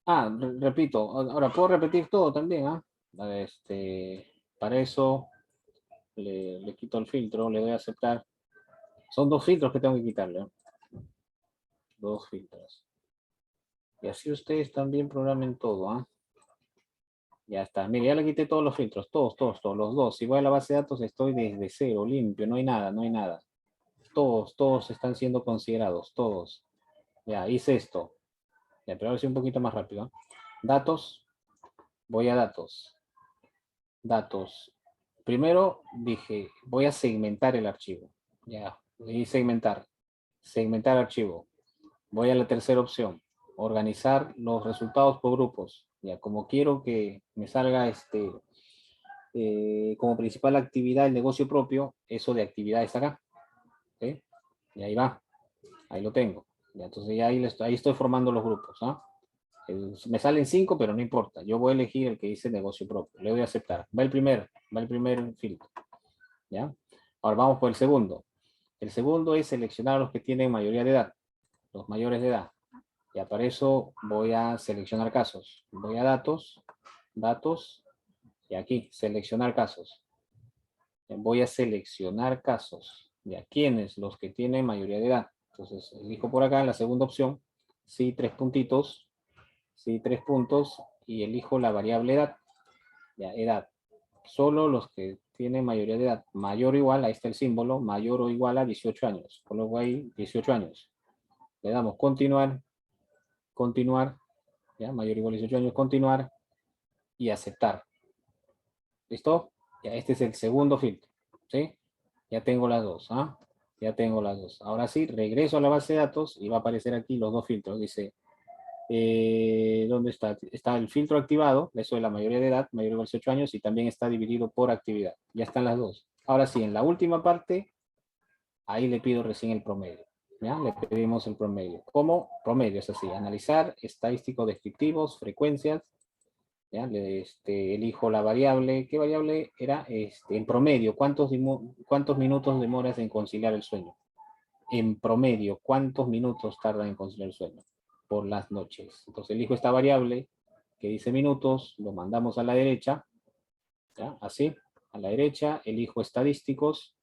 Ah, repito, ahora puedo repetir todo también, ¿ah? Para eso le quito el filtro, le doy a aceptar. Son dos filtros que tengo que quitarle, ¿eh? Dos filtros. Y así ustedes también programen todo, ¿ah? Ya está. Mire, ya le quité todos los filtros, todos, los dos. Si voy a la base de datos, estoy desde cero, limpio, no hay nada. Todos están siendo considerados, todos. Ya, hice esto. Ya, pero ahora sí un poquito más rápido, ¿eh? Datos, voy a datos. Datos. Primero dije, voy a segmentar el archivo. Ya, y segmentar archivo. Voy a la tercera opción, organizar los resultados por grupos. Ya, como quiero que me salga como principal actividad el negocio propio, eso de actividades acá. ¿Sí? Y ahí va, ahí lo tengo. Ya, entonces ya ahí estoy formando los grupos. ¿Ah? Me salen 5, pero no importa. Yo voy a elegir el que dice negocio propio. Le doy a aceptar. Va el primer filtro. ¿Ya? Ahora vamos por el segundo. El segundo es seleccionar a los que tienen mayoría de edad, los mayores de edad. Ya para eso voy a seleccionar casos. Voy a datos, y aquí, seleccionar casos. Voy a seleccionar casos. Ya, ¿quiénes? Los que tienen mayoría de edad. Entonces, elijo por acá en la segunda opción, sí, 3 puntitos, sí, 3 puntos, y elijo la variable edad. Ya, edad. Solo los que tienen mayoría de edad, mayor o igual, ahí está el símbolo, mayor o igual a 18 años. Coloco ahí 18 años. Le damos continuar, ya, mayor o igual a 18 años, continuar y aceptar. ¿Listo? Ya, este es el segundo filtro, ¿sí? Ya tengo las dos, ¿ah? Ya tengo las dos. Ahora sí, regreso a la base de datos y va a aparecer aquí los dos filtros. Dice, ¿dónde está? Está el filtro activado, eso de la mayoría de edad, mayor o igual a 18 años, y también está dividido por actividad. Ya están las dos. Ahora sí, en la última parte, ahí le pido recién el promedio. ¿Ya? Le pedimos el promedio. ¿Cómo? Promedio, es así. Analizar, estadísticos descriptivos, frecuencias. ¿Ya? Elijo la variable. ¿Qué variable era? En promedio, ¿cuántos minutos demoras en conciliar el sueño? En promedio, ¿cuántos minutos tarda en conciliar el sueño? Por las noches. Entonces elijo esta variable que dice minutos, lo mandamos a la derecha, ¿ya? Así, a la derecha, elijo estadísticos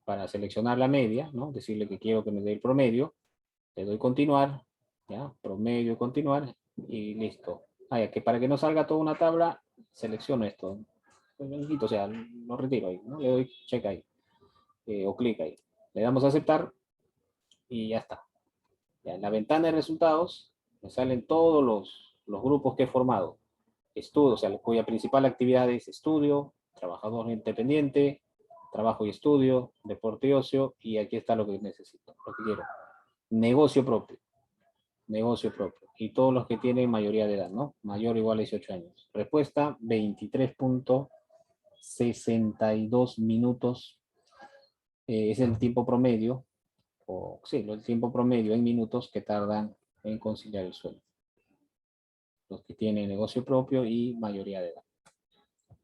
para seleccionar la media, ¿no? Decirle que quiero que me dé el promedio, le doy continuar, ¿ya? Promedio, continuar, y listo. Ah, ya, que para que no salga toda una tabla, selecciono esto. O sea, lo retiro ahí, ¿no? Le doy check ahí, o clic ahí. Le damos a aceptar y ya está. Ya, en la ventana de resultados me salen todos los grupos que he formado. Estudio, o sea, cuya principal actividad es estudio, trabajador independiente, trabajo y estudio, deporte y ocio, y aquí está lo que necesito, lo que quiero. Negocio propio, y todos los que tienen mayoría de edad, ¿no? Mayor o igual a 18 años. Respuesta, 23.62 minutos, es el tiempo promedio, o sí, el tiempo promedio en minutos que tardan en conciliar el sueño. Los que tienen negocio propio y mayoría de edad.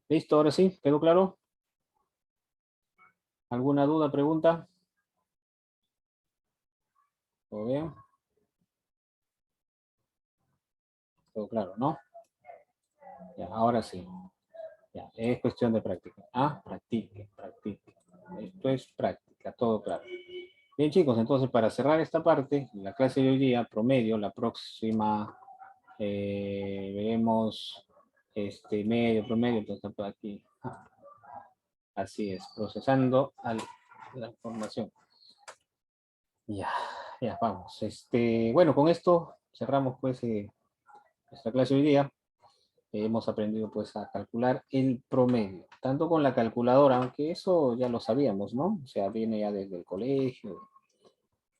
¿Listo? Ahora sí, ¿quedó claro? ¿Alguna duda, pregunta? ¿Todo bien? Todo claro, ¿no? Ya, ahora sí. Ya, es cuestión de práctica. Ah, practique. Esto es práctica, todo claro. Bien, chicos, entonces para cerrar esta parte, la clase de hoy día, promedio, la próxima veremos medio, promedio, entonces por aquí. Así es, procesando la información. Ya, ya, vamos. Bueno, con esto cerramos pues nuestra clase de hoy día. Hemos aprendido pues a calcular el promedio, tanto con la calculadora, aunque eso ya lo sabíamos, ¿no? O sea, viene ya desde el colegio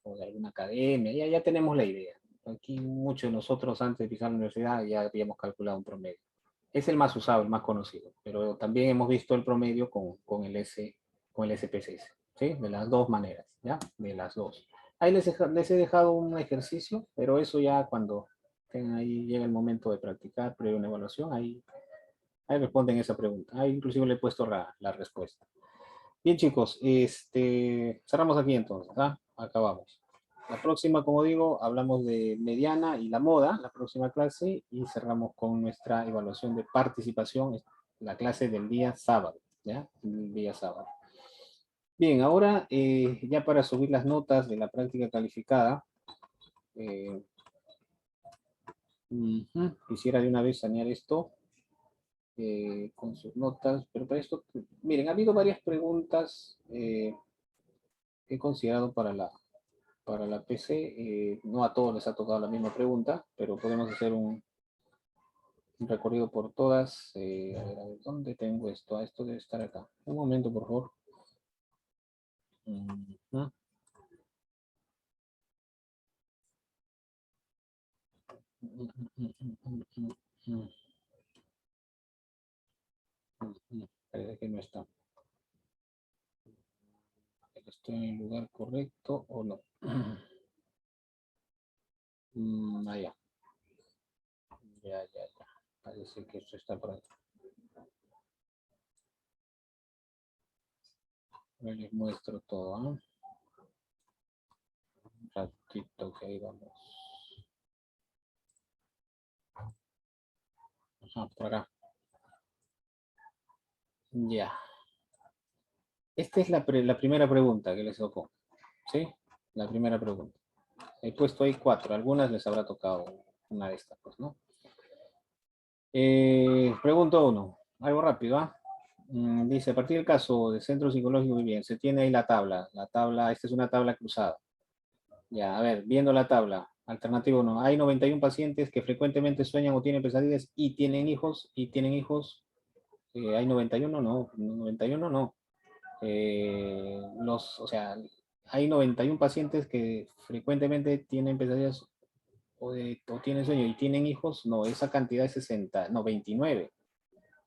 o de alguna academia, ya tenemos la idea. Aquí muchos de nosotros antes de pisar la universidad ya habíamos calculado un promedio. Es el más usado, el más conocido, pero también hemos visto el promedio con el SPSS, ¿sí? De las dos maneras, ¿ya? De las dos. Ahí les he dejado un ejercicio, pero eso ya cuando ahí llega el momento de practicar, previo una evaluación, ahí responden esa pregunta. Ahí inclusive le he puesto la respuesta. Bien, chicos, cerramos aquí entonces, ¿ah? Acabamos. La próxima, como digo, hablamos de mediana y la moda, la próxima clase, y cerramos con nuestra evaluación de participación, la clase del día sábado, ¿ya? El día sábado. Bien, ahora ya para subir las notas de la práctica calificada, quisiera de una vez sanear esto con sus notas, pero para esto, miren, ha habido varias preguntas que he considerado para la PC. No a todos les ha tocado la misma pregunta, pero podemos hacer un recorrido por todas. A ver, ¿dónde tengo esto? Esto debe estar acá. Un momento, por favor. Parece que no está. ¿Estoy en el lugar correcto o no? Ya. Ya. Parece que esto está por ahí. Les muestro todo, ¿no? Un ratito que ahí vamos. Ajá, por acá. Ya. Esta es la primera pregunta que les tocó, ¿sí? La primera pregunta. He puesto ahí 4. Algunas les habrá tocado una de estas, pues, ¿no? Pregunta 1. Algo rápido, ¿ah? Dice, a partir del caso de centro psicológico, muy bien, se tiene ahí la tabla. Esta es una tabla cruzada. Ya, a ver, viendo la tabla. Alternativa 1. Hay 91 pacientes que frecuentemente sueñan o tienen pesadillas y tienen hijos. Hay 91, no. 91, no. O sea, hay 91 pacientes que frecuentemente tienen pesadillas o tienen sueño y tienen hijos. No, esa cantidad es 60, no, 29.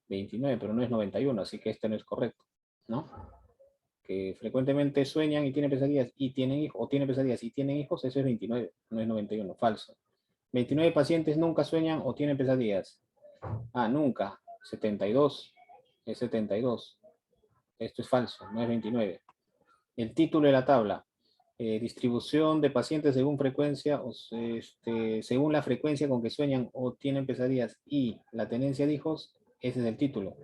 29, pero no es 91, así que este no es correcto, ¿no? Que frecuentemente sueñan y tienen pesadillas y tienen hijos, o tienen pesadillas y tienen hijos, eso es 29, no es 91, falso. 29 pacientes nunca sueñan o tienen pesadillas. Nunca, 72, es 72. Esto es falso, no es 29. El título de la tabla, distribución de pacientes según frecuencia, según la frecuencia con que sueñan o tienen pesadillas y la tenencia de hijos, ese es el título.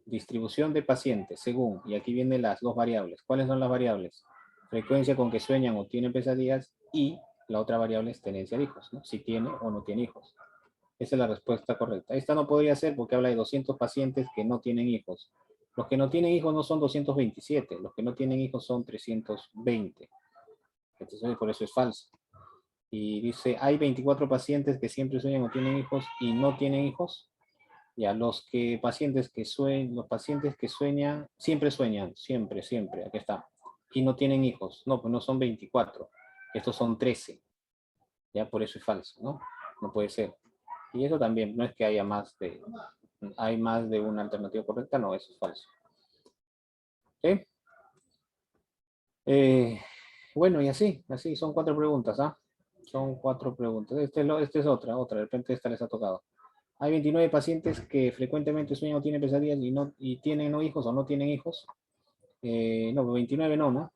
Distribución de pacientes según, y aquí vienen las dos variables. ¿Cuáles son las variables? Frecuencia con que sueñan o tienen pesadillas y la otra variable es tenencia de hijos, ¿no? Si tiene o no tiene hijos. Esa es la respuesta correcta. Esta no podría ser porque habla de 200 pacientes que no tienen hijos. Los que no tienen hijos no son 227, los que no tienen hijos son 320. Entonces, por eso es falso. Y dice, hay 24 pacientes que siempre sueñan o tienen hijos y no tienen hijos. Ya, los pacientes que sueñan, siempre, aquí está. Y no tienen hijos. No, pues no son 24. Estos son 13. Ya, por eso es falso, ¿no? No puede ser. Y eso también, no es que hay más de una alternativa correcta, no, eso es falso. ¿Sí? Bueno, y así son 4 preguntas, ¿ah? Son 4 preguntas. Esta es otra, de repente esta les ha tocado. Hay 29 pacientes que frecuentemente sueñan o tienen pesadillas y tienen hijos o no tienen hijos. No, 29 no, ¿no?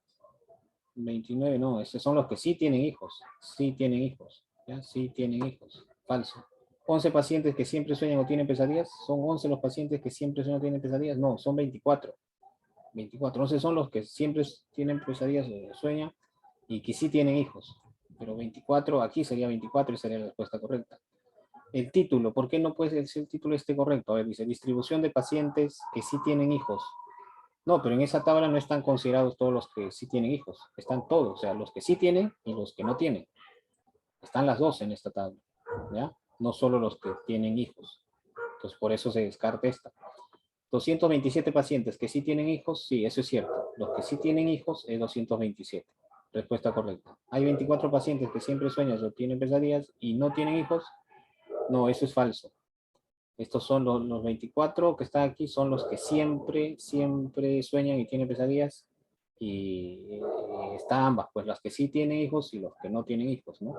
29 no, esos son los que sí tienen hijos. Sí tienen hijos. ¿Ya? Sí tienen hijos. Falso. 11 pacientes que siempre sueñan o tienen pesadillas. ¿Son 11 los pacientes que siempre sueñan o tienen pesadillas? No, son 24. 24. Entonces son los que siempre tienen pesadillas, sueñan y que sí tienen hijos. Pero 24, aquí sería 24 y sería la respuesta correcta. El título, ¿por qué no puede ser el título este correcto? A ver, dice distribución de pacientes que sí tienen hijos. No, pero en esa tabla no están considerados todos los que sí tienen hijos. Están todos, o sea, los que sí tienen y los que no tienen. Están las dos en esta tabla, ¿ya? No solo los que tienen hijos. Entonces, por eso se descarta esta. 227 pacientes que sí tienen hijos, sí, eso es cierto. Los que sí tienen hijos es 227. Respuesta correcta. Hay 24 pacientes que siempre sueñan o tienen pesadillas y no tienen hijos. No, eso es falso. Estos son los 24 que están aquí, son los que siempre sueñan y tienen pesadillas. Y está ambas, pues las que sí tienen hijos y los que no tienen hijos, ¿no?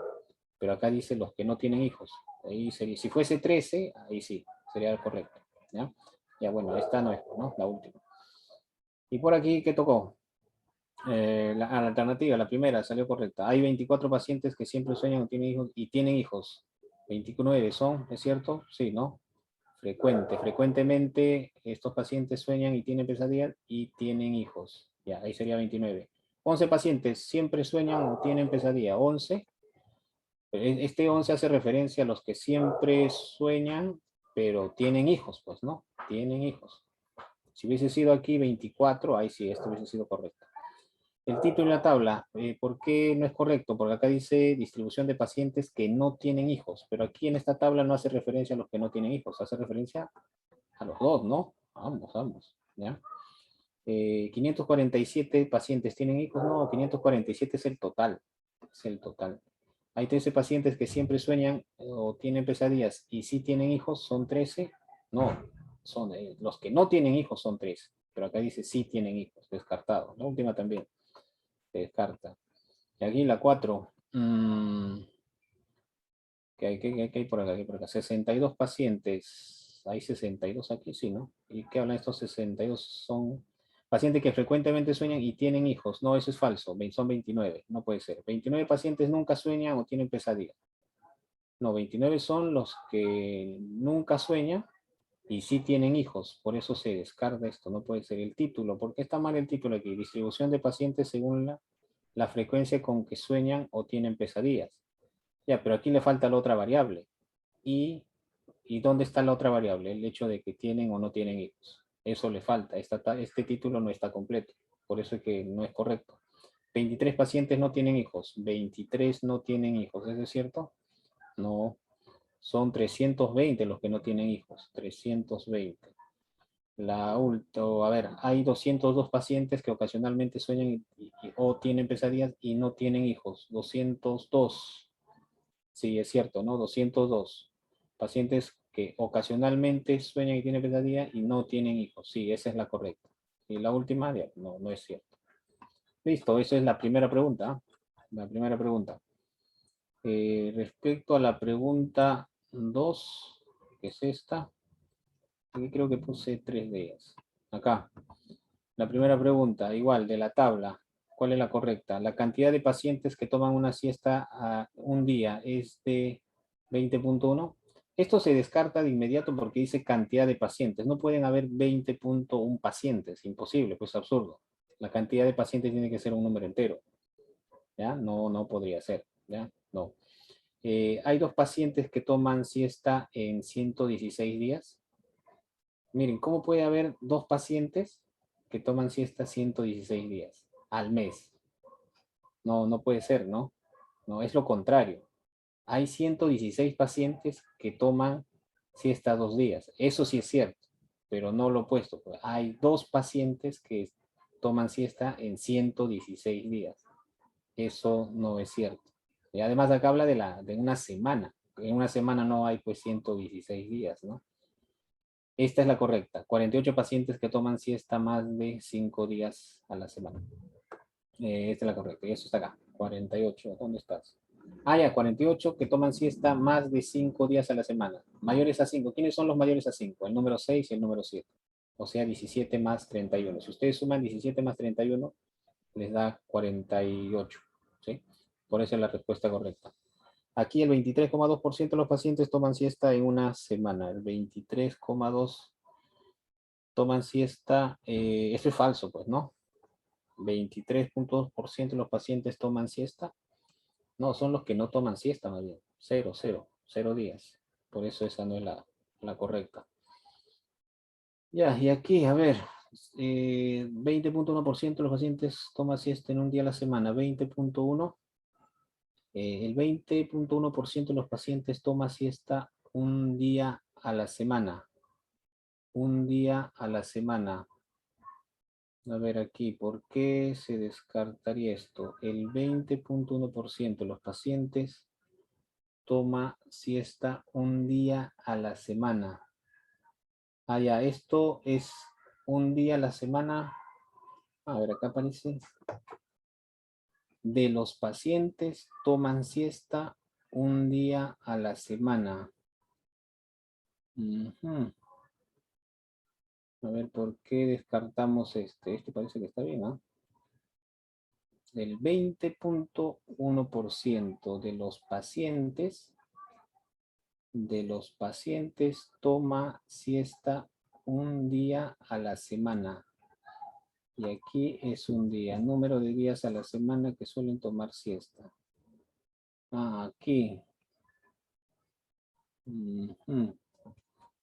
Pero acá dice los que no tienen hijos. Ahí sería, si fuese 13, ahí sí, sería el correcto, ¿ya? Ya bueno, esta no es, ¿no? La última. Y por aquí, ¿qué tocó? La alternativa, la primera, salió correcta. Hay 24 pacientes que siempre sueñan o tienen hijos y tienen hijos. 29 son, ¿es cierto? Sí, ¿no? Frecuentemente estos pacientes sueñan y tienen pesadillas y tienen hijos. Ya, ahí sería 29. 11 pacientes siempre sueñan o tienen pesadilla. 11. Este 11 hace referencia a los que siempre sueñan, pero tienen hijos, pues, ¿no? Tienen hijos. Si hubiese sido aquí 24, ahí sí, esto hubiese sido correcto. El título de la tabla, ¿por qué no es correcto? Porque acá dice distribución de pacientes que no tienen hijos, pero aquí en esta tabla no hace referencia a los que no tienen hijos, hace referencia a los dos, ¿no? Ambos, ¿ya? 547 pacientes tienen hijos, no, 547 es el total, Hay 13 pacientes que siempre sueñan o tienen pesadillas y sí tienen hijos, son 13, no, son los que no tienen hijos son 13, pero acá dice sí tienen hijos, descartado. La última también, se descarta. Y aquí la 4, ¿qué hay por acá? ¿Qué hay por acá? 62 pacientes, hay 62 aquí, sí, ¿no? ¿Y qué hablan estos 62? Son pacientes que frecuentemente sueñan y tienen hijos. No, eso es falso, son 29, no puede ser. 29 pacientes nunca sueñan o tienen pesadillas. No, 29 son los que nunca sueñan y sí tienen hijos. Por eso se descarta esto, no puede ser el título. ¿Por qué está mal el título aquí? Distribución de pacientes según la frecuencia con que sueñan o tienen pesadillas. Ya, pero aquí le falta la otra variable. ¿Y dónde está la otra variable? El hecho de que tienen o no tienen hijos. Eso le falta. Este título no está completo. Por eso es que no es correcto. 23 pacientes no tienen hijos. 23 no tienen hijos. ¿Eso es cierto? No. Son 320 los que no tienen hijos. 320. A ver, hay 202 pacientes que ocasionalmente sueñan o tienen pesadillas y no tienen hijos. 202. Sí, es cierto, ¿no? 202 pacientes que ocasionalmente sueñan y tienen pesadilla y no tienen hijos. Sí, esa es la correcta. Y la última, no, no es cierto. Listo, esa es la primera pregunta. ¿Ah? La primera pregunta. Respecto a la pregunta 2, que es esta, aquí creo que puse 3 de ellas. Acá, la primera pregunta, igual, de la tabla. ¿Cuál es la correcta? La cantidad de pacientes que toman una siesta a un día es de 20.1. Esto se descarta de inmediato porque dice cantidad de pacientes. No pueden haber 20.1 pacientes. Imposible, pues absurdo. La cantidad de pacientes tiene que ser un número entero. ¿Ya? No, no podría ser. ¿Ya? No. Hay 2 pacientes que toman siesta en 116 días. Miren, ¿cómo puede haber 2 pacientes que toman siesta 116 días al mes? No, no puede ser, ¿no? No, es lo contrario. Hay 116 pacientes que toman siesta 2 días. Eso sí es cierto, pero no lo opuesto. Hay 2 pacientes que toman siesta en 116 días. Eso no es cierto. Y además acá habla de una semana. En una semana no hay pues 116 días, ¿no? Esta es la correcta. 48 pacientes que toman siesta más de 5 días a la semana. Esta es la correcta. Y eso está acá. 48. ¿Dónde estás? Ah, ya, 48 que toman siesta más de 5 días a la semana. Mayores a 5. ¿Quiénes son los mayores a 5? El número 6 y el número 7. O sea, 17 más 31. Si ustedes suman 17 más 31, les da 48. ¿Sí? Por eso es la respuesta correcta. Aquí el 23,2% de los pacientes toman siesta en una semana. El 23,2%. toman siesta, esto es falso, pues, ¿no? 23.2% de los pacientes toman siesta. No, son los que no toman siesta, más bien. 0 días. Por eso esa no es la correcta. Ya, y aquí, a ver, 20.1% de los pacientes toman siesta en un día a la semana. 20.1. El 20.1% de los pacientes toma siesta un día a la semana. Un día a la semana. A ver aquí, ¿por qué se descartaría esto? El 20.1% de los pacientes toma siesta un día a la semana. Ah, ya, esto es un día a la semana. A ver, acá aparece. De los pacientes toman siesta un día a la semana. Ujú. A ver, ¿por qué descartamos este? Este parece que está bien, ¿ah? El 20.1% de los pacientes toma siesta un día a la semana. Y aquí es un día, número de días a la semana que suelen tomar siesta. Ah, aquí. Ujú.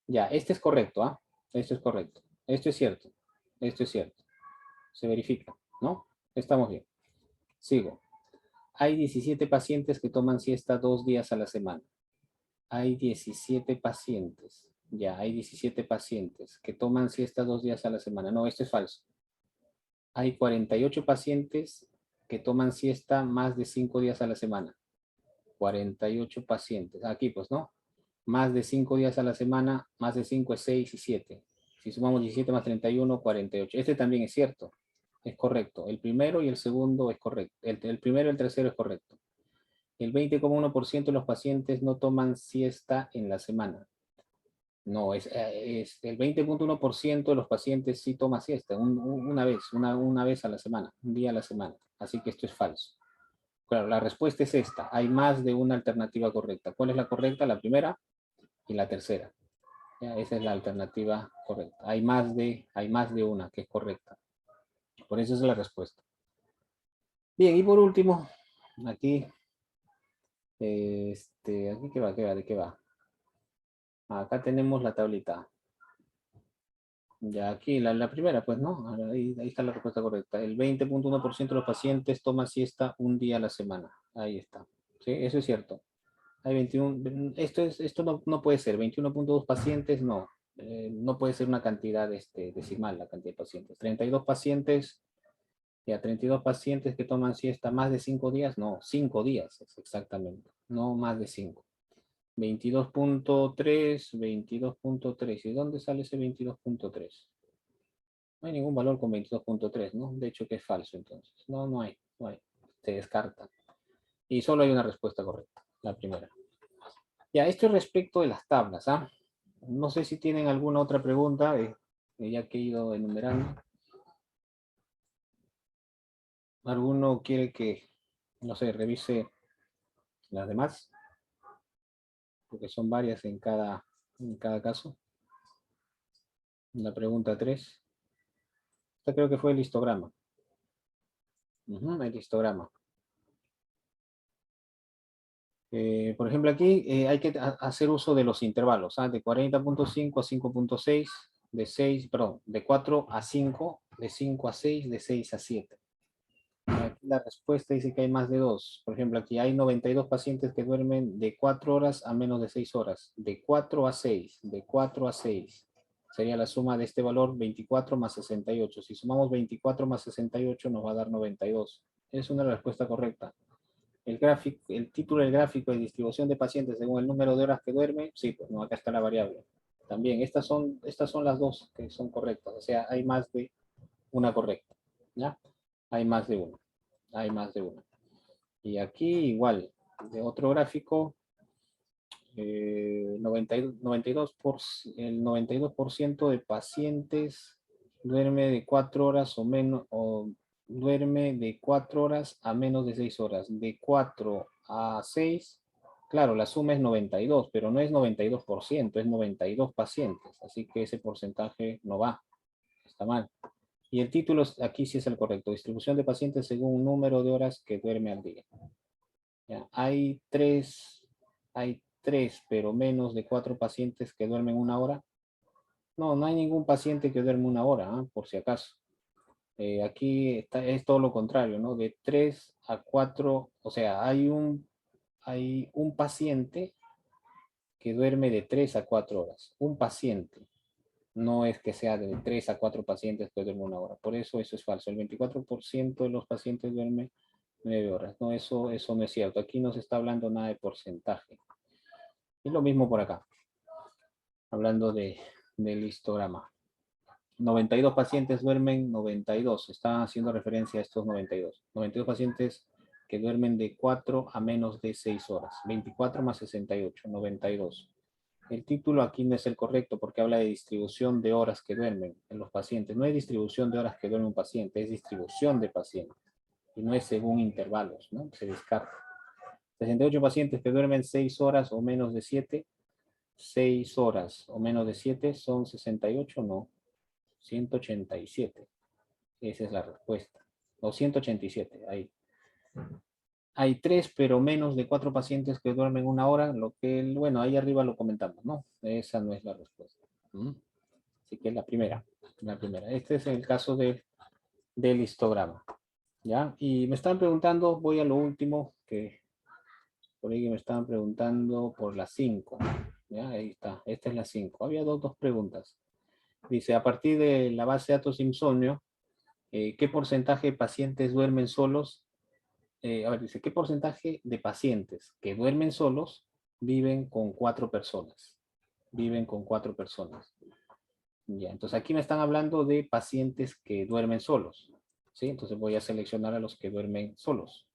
Ya, este es correcto, ¿ah? Esto es correcto. Esto es cierto. Esto es cierto. Se verifica, ¿no? Estamos bien. Sigo. Hay 17 pacientes que toman siesta 2 días a la semana. Hay 17 pacientes. Ya, hay 17 pacientes que toman siesta 2 días a la semana. No, esto es falso. Hay 48 pacientes que toman siesta más de 5 días a la semana. 48 pacientes. Aquí, pues, ¿no? Más de 5 días a la semana, más de 5 es 6 y 7. Si sumamos 17 más 31, 48. Este también es cierto. Es correcto. El primero y el segundo es correcto. El primero y el tercero es correcto. El 20,1% de los pacientes no toman siesta en la semana. No, es el 20.1% de los pacientes sí toma siesta una vez a la semana, un día a la semana. Así que esto es falso. Claro, la respuesta es esta. Hay más de una alternativa correcta. ¿Cuál es la correcta? La primera y la tercera. Ya, esa es la alternativa correcta. Hay más de una que es correcta. Por eso es la respuesta. Bien, y por último, aquí, aquí ¿qué va? ¿De qué va? Acá tenemos la tablita. Ya aquí, la primera, pues, ¿no? Ahí está la respuesta correcta. El 20.1% de los pacientes toma siesta un día a la semana. Ahí está. ¿Sí? Eso es cierto. Hay 21, esto no puede ser. 21.2 pacientes, no. No puede ser una cantidad decimal la cantidad de pacientes. 32 pacientes, ya 32 pacientes que toman siesta más de 5 días, no, 5 días es exactamente, no más de 5. 22.3, 22.3. ¿Y dónde sale ese 22.3? No hay ningún valor con 22.3, ¿no? De hecho que es falso entonces. No hay. Se descarta. Y solo hay una respuesta correcta, la primera. Ya, esto es respecto de las tablas, ¿ah? No sé si tienen alguna otra pregunta, ya que he ido enumerando. ¿Alguno quiere que, no sé, revise las demás? Porque son varias en cada caso. La pregunta 3. Esta creo que fue el histograma. El histograma. Por ejemplo, aquí hay que hacer uso de los intervalos, ¿ah? De 40.5 a 5.6, de 4 a 5, de 5 a 6, de 6 a 7. Aquí la respuesta dice que hay más de 2. Por ejemplo, aquí hay 92 pacientes que duermen de 4 horas a menos de 6 horas. De 4 a 6, de 4 a 6. Sería la suma de este valor 24 más 68. Si sumamos 24 más 68 nos va a dar 92. Es una respuesta correcta. El título del gráfico de distribución de pacientes según el número de horas que duerme, sí, pues no, acá está la variable. También, estas son las dos que son correctas. O sea, hay más de una correcta. ¿Ya? Hay más de una. Hay más de una. Y aquí igual, de otro gráfico, el 92% de pacientes duerme de 4 horas o menos, o duerme de 4 horas a menos de 6 horas. De 4 a 6, claro, la suma es 92, pero no es 92%, es 92 pacientes. Así que ese porcentaje no va. está mal. Y el título aquí sí es el correcto. Distribución de pacientes según un número de horas que duerme al día. Ya, hay tres, pero menos de 4 pacientes que duermen 1 hora. No, no hay ningún paciente que duerme 1 hora, por si acaso. Aquí es todo lo contrario, ¿no? De 3 a 4, o sea, hay un paciente que duerme de 3 a 4 horas. Un paciente. No es que sea de 3 a 4 pacientes que duermen 1 hora. Por eso es falso. El 24% de los pacientes duermen 9 horas. No, eso no es cierto. Aquí no se está hablando nada de porcentaje. Y lo mismo por acá. Hablando del histograma. 92 pacientes duermen 92. Está haciendo referencia a estos 92. 92 pacientes que duermen de 4 a menos de 6 horas. 24 más 68, 92. El título aquí no es el correcto porque habla de distribución de horas que duermen en los pacientes. No hay distribución de horas que duerme un paciente, es distribución de pacientes. Y no es según intervalos, ¿no? Se descarta. 68 pacientes que duermen 6 horas o menos de 7. 6 horas o menos de 7 son 68, no. 187. Esa es la respuesta. O 187, ahí. Hay 3, pero menos de 4 pacientes que duermen 1 hora, lo que, bueno, ahí arriba lo comentamos, ¿no? Esa no es la respuesta. Así que la primera. Este es el caso del histograma. ¿Ya? Y me están preguntando, voy a lo último, que por ahí me estaban preguntando por la 5. ¿Ya? Ahí está, esta es la 5. Había dos preguntas. Dice, a partir de la base de datos insomnio, ¿qué porcentaje de pacientes duermen solos? A ver, dice, ¿qué porcentaje de pacientes que duermen solos viven con 4 personas? Viven con 4 personas. Ya, entonces aquí me están hablando de pacientes que duermen solos. ¿Sí? Entonces voy a seleccionar a los que duermen solos.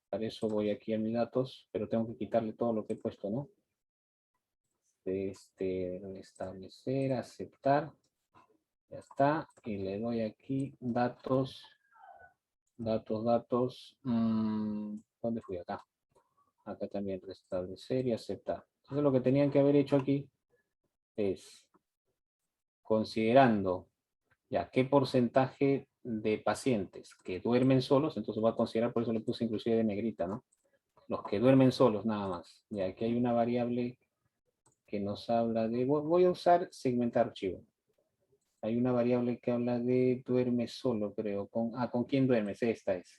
Para eso voy aquí a mis datos, pero tengo que quitarle todo lo que he puesto, ¿no? Establecer, aceptar. Ya está. Y le doy aquí datos. ¿Dónde fui? Acá. Acá también restablecer y aceptar. Entonces lo que tenían que haber hecho aquí es, considerando ya qué porcentaje de pacientes que duermen solos, entonces va a considerar, por eso le puse inclusive de negrita, ¿no? Los que duermen solos nada más. Ya aquí hay una variable que nos habla de, voy a usar segmentar archivo. Hay una variable que habla de duerme solo, creo. ¿Con quién duermes? Esta es.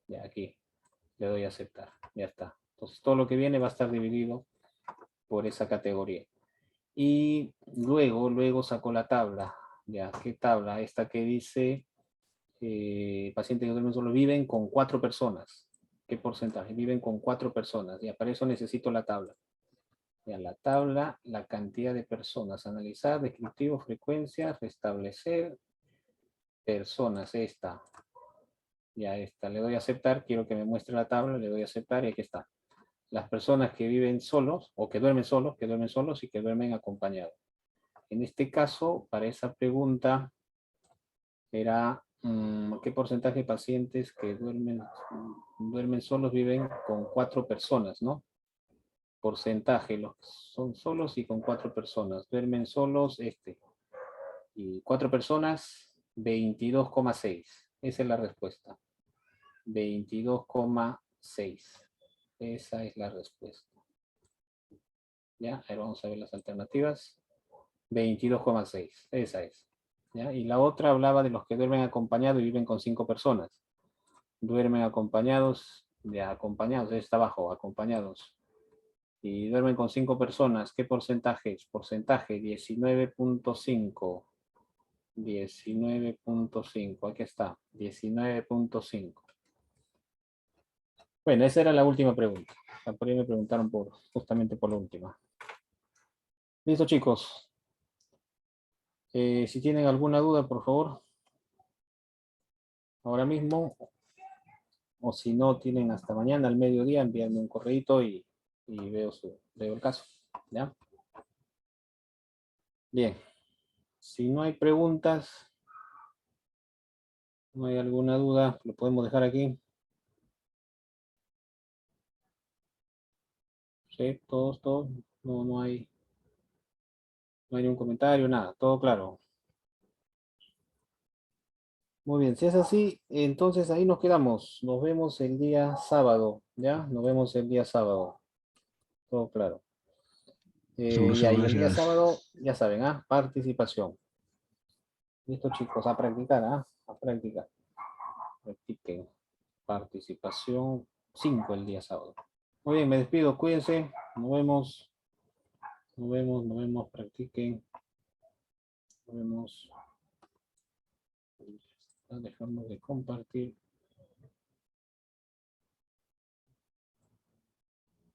Ya aquí. Le doy a aceptar. Ya está. Entonces todo lo que viene va a estar dividido por esa categoría. Y luego saco la tabla. Ya, ¿qué tabla? Esta que dice pacientes que duermen solo viven con 4 personas. ¿Qué porcentaje? Viven con 4 personas. Ya, para eso necesito la tabla. Ya, la tabla, la cantidad de personas. Analizar, descriptivo, frecuencia, restablecer, personas, esta. Ya esta. Le doy a aceptar. Quiero que me muestre la tabla. Le doy a aceptar y aquí está. Las personas que viven solos o que duermen solos y que duermen acompañados. En este caso, para esa pregunta, era ¿qué porcentaje de pacientes que duermen solos viven con 4 personas, ¿no? Porcentaje, los que son solos y con 4 personas. Duermen solos, y 4 personas, 22,6. Esa es la respuesta. 22,6. Esa es la respuesta. ¿Ya? Ahora vamos a ver las alternativas. 22,6. Esa es. ¿Ya? Y la otra hablaba de los que duermen acompañados y viven con 5 personas. Duermen acompañados, está abajo, acompañados. Y duermen con 5 personas. ¿Qué porcentaje es? Porcentaje 19,5. 19,5. Aquí está. 19,5. Bueno, esa era la última pregunta. Por ahí me preguntaron justamente por la última. Listo, chicos. Si tienen alguna duda, por favor, ahora mismo, o si no, tienen hasta mañana al mediodía, envíenme un correíto y veo el caso. ¿Ya? Bien. Si no hay preguntas, no hay alguna duda, lo podemos dejar aquí. Sí, todos. No hay ningún comentario, nada. Todo claro. Muy bien, si es así, entonces ahí nos quedamos. Nos vemos el día sábado, ¿ya? Nos vemos el día sábado. Todo claro. Su Y profesor, ahí el día gracias. sábado, ya saben, participación. Listo, chicos, a practicar, a practicar. Practiquen. Participación 5 el día sábado. Muy bien, me despido, cuídense. Nos vemos. Nos vemos, practiquen. Nos vemos. Dejamos de compartir.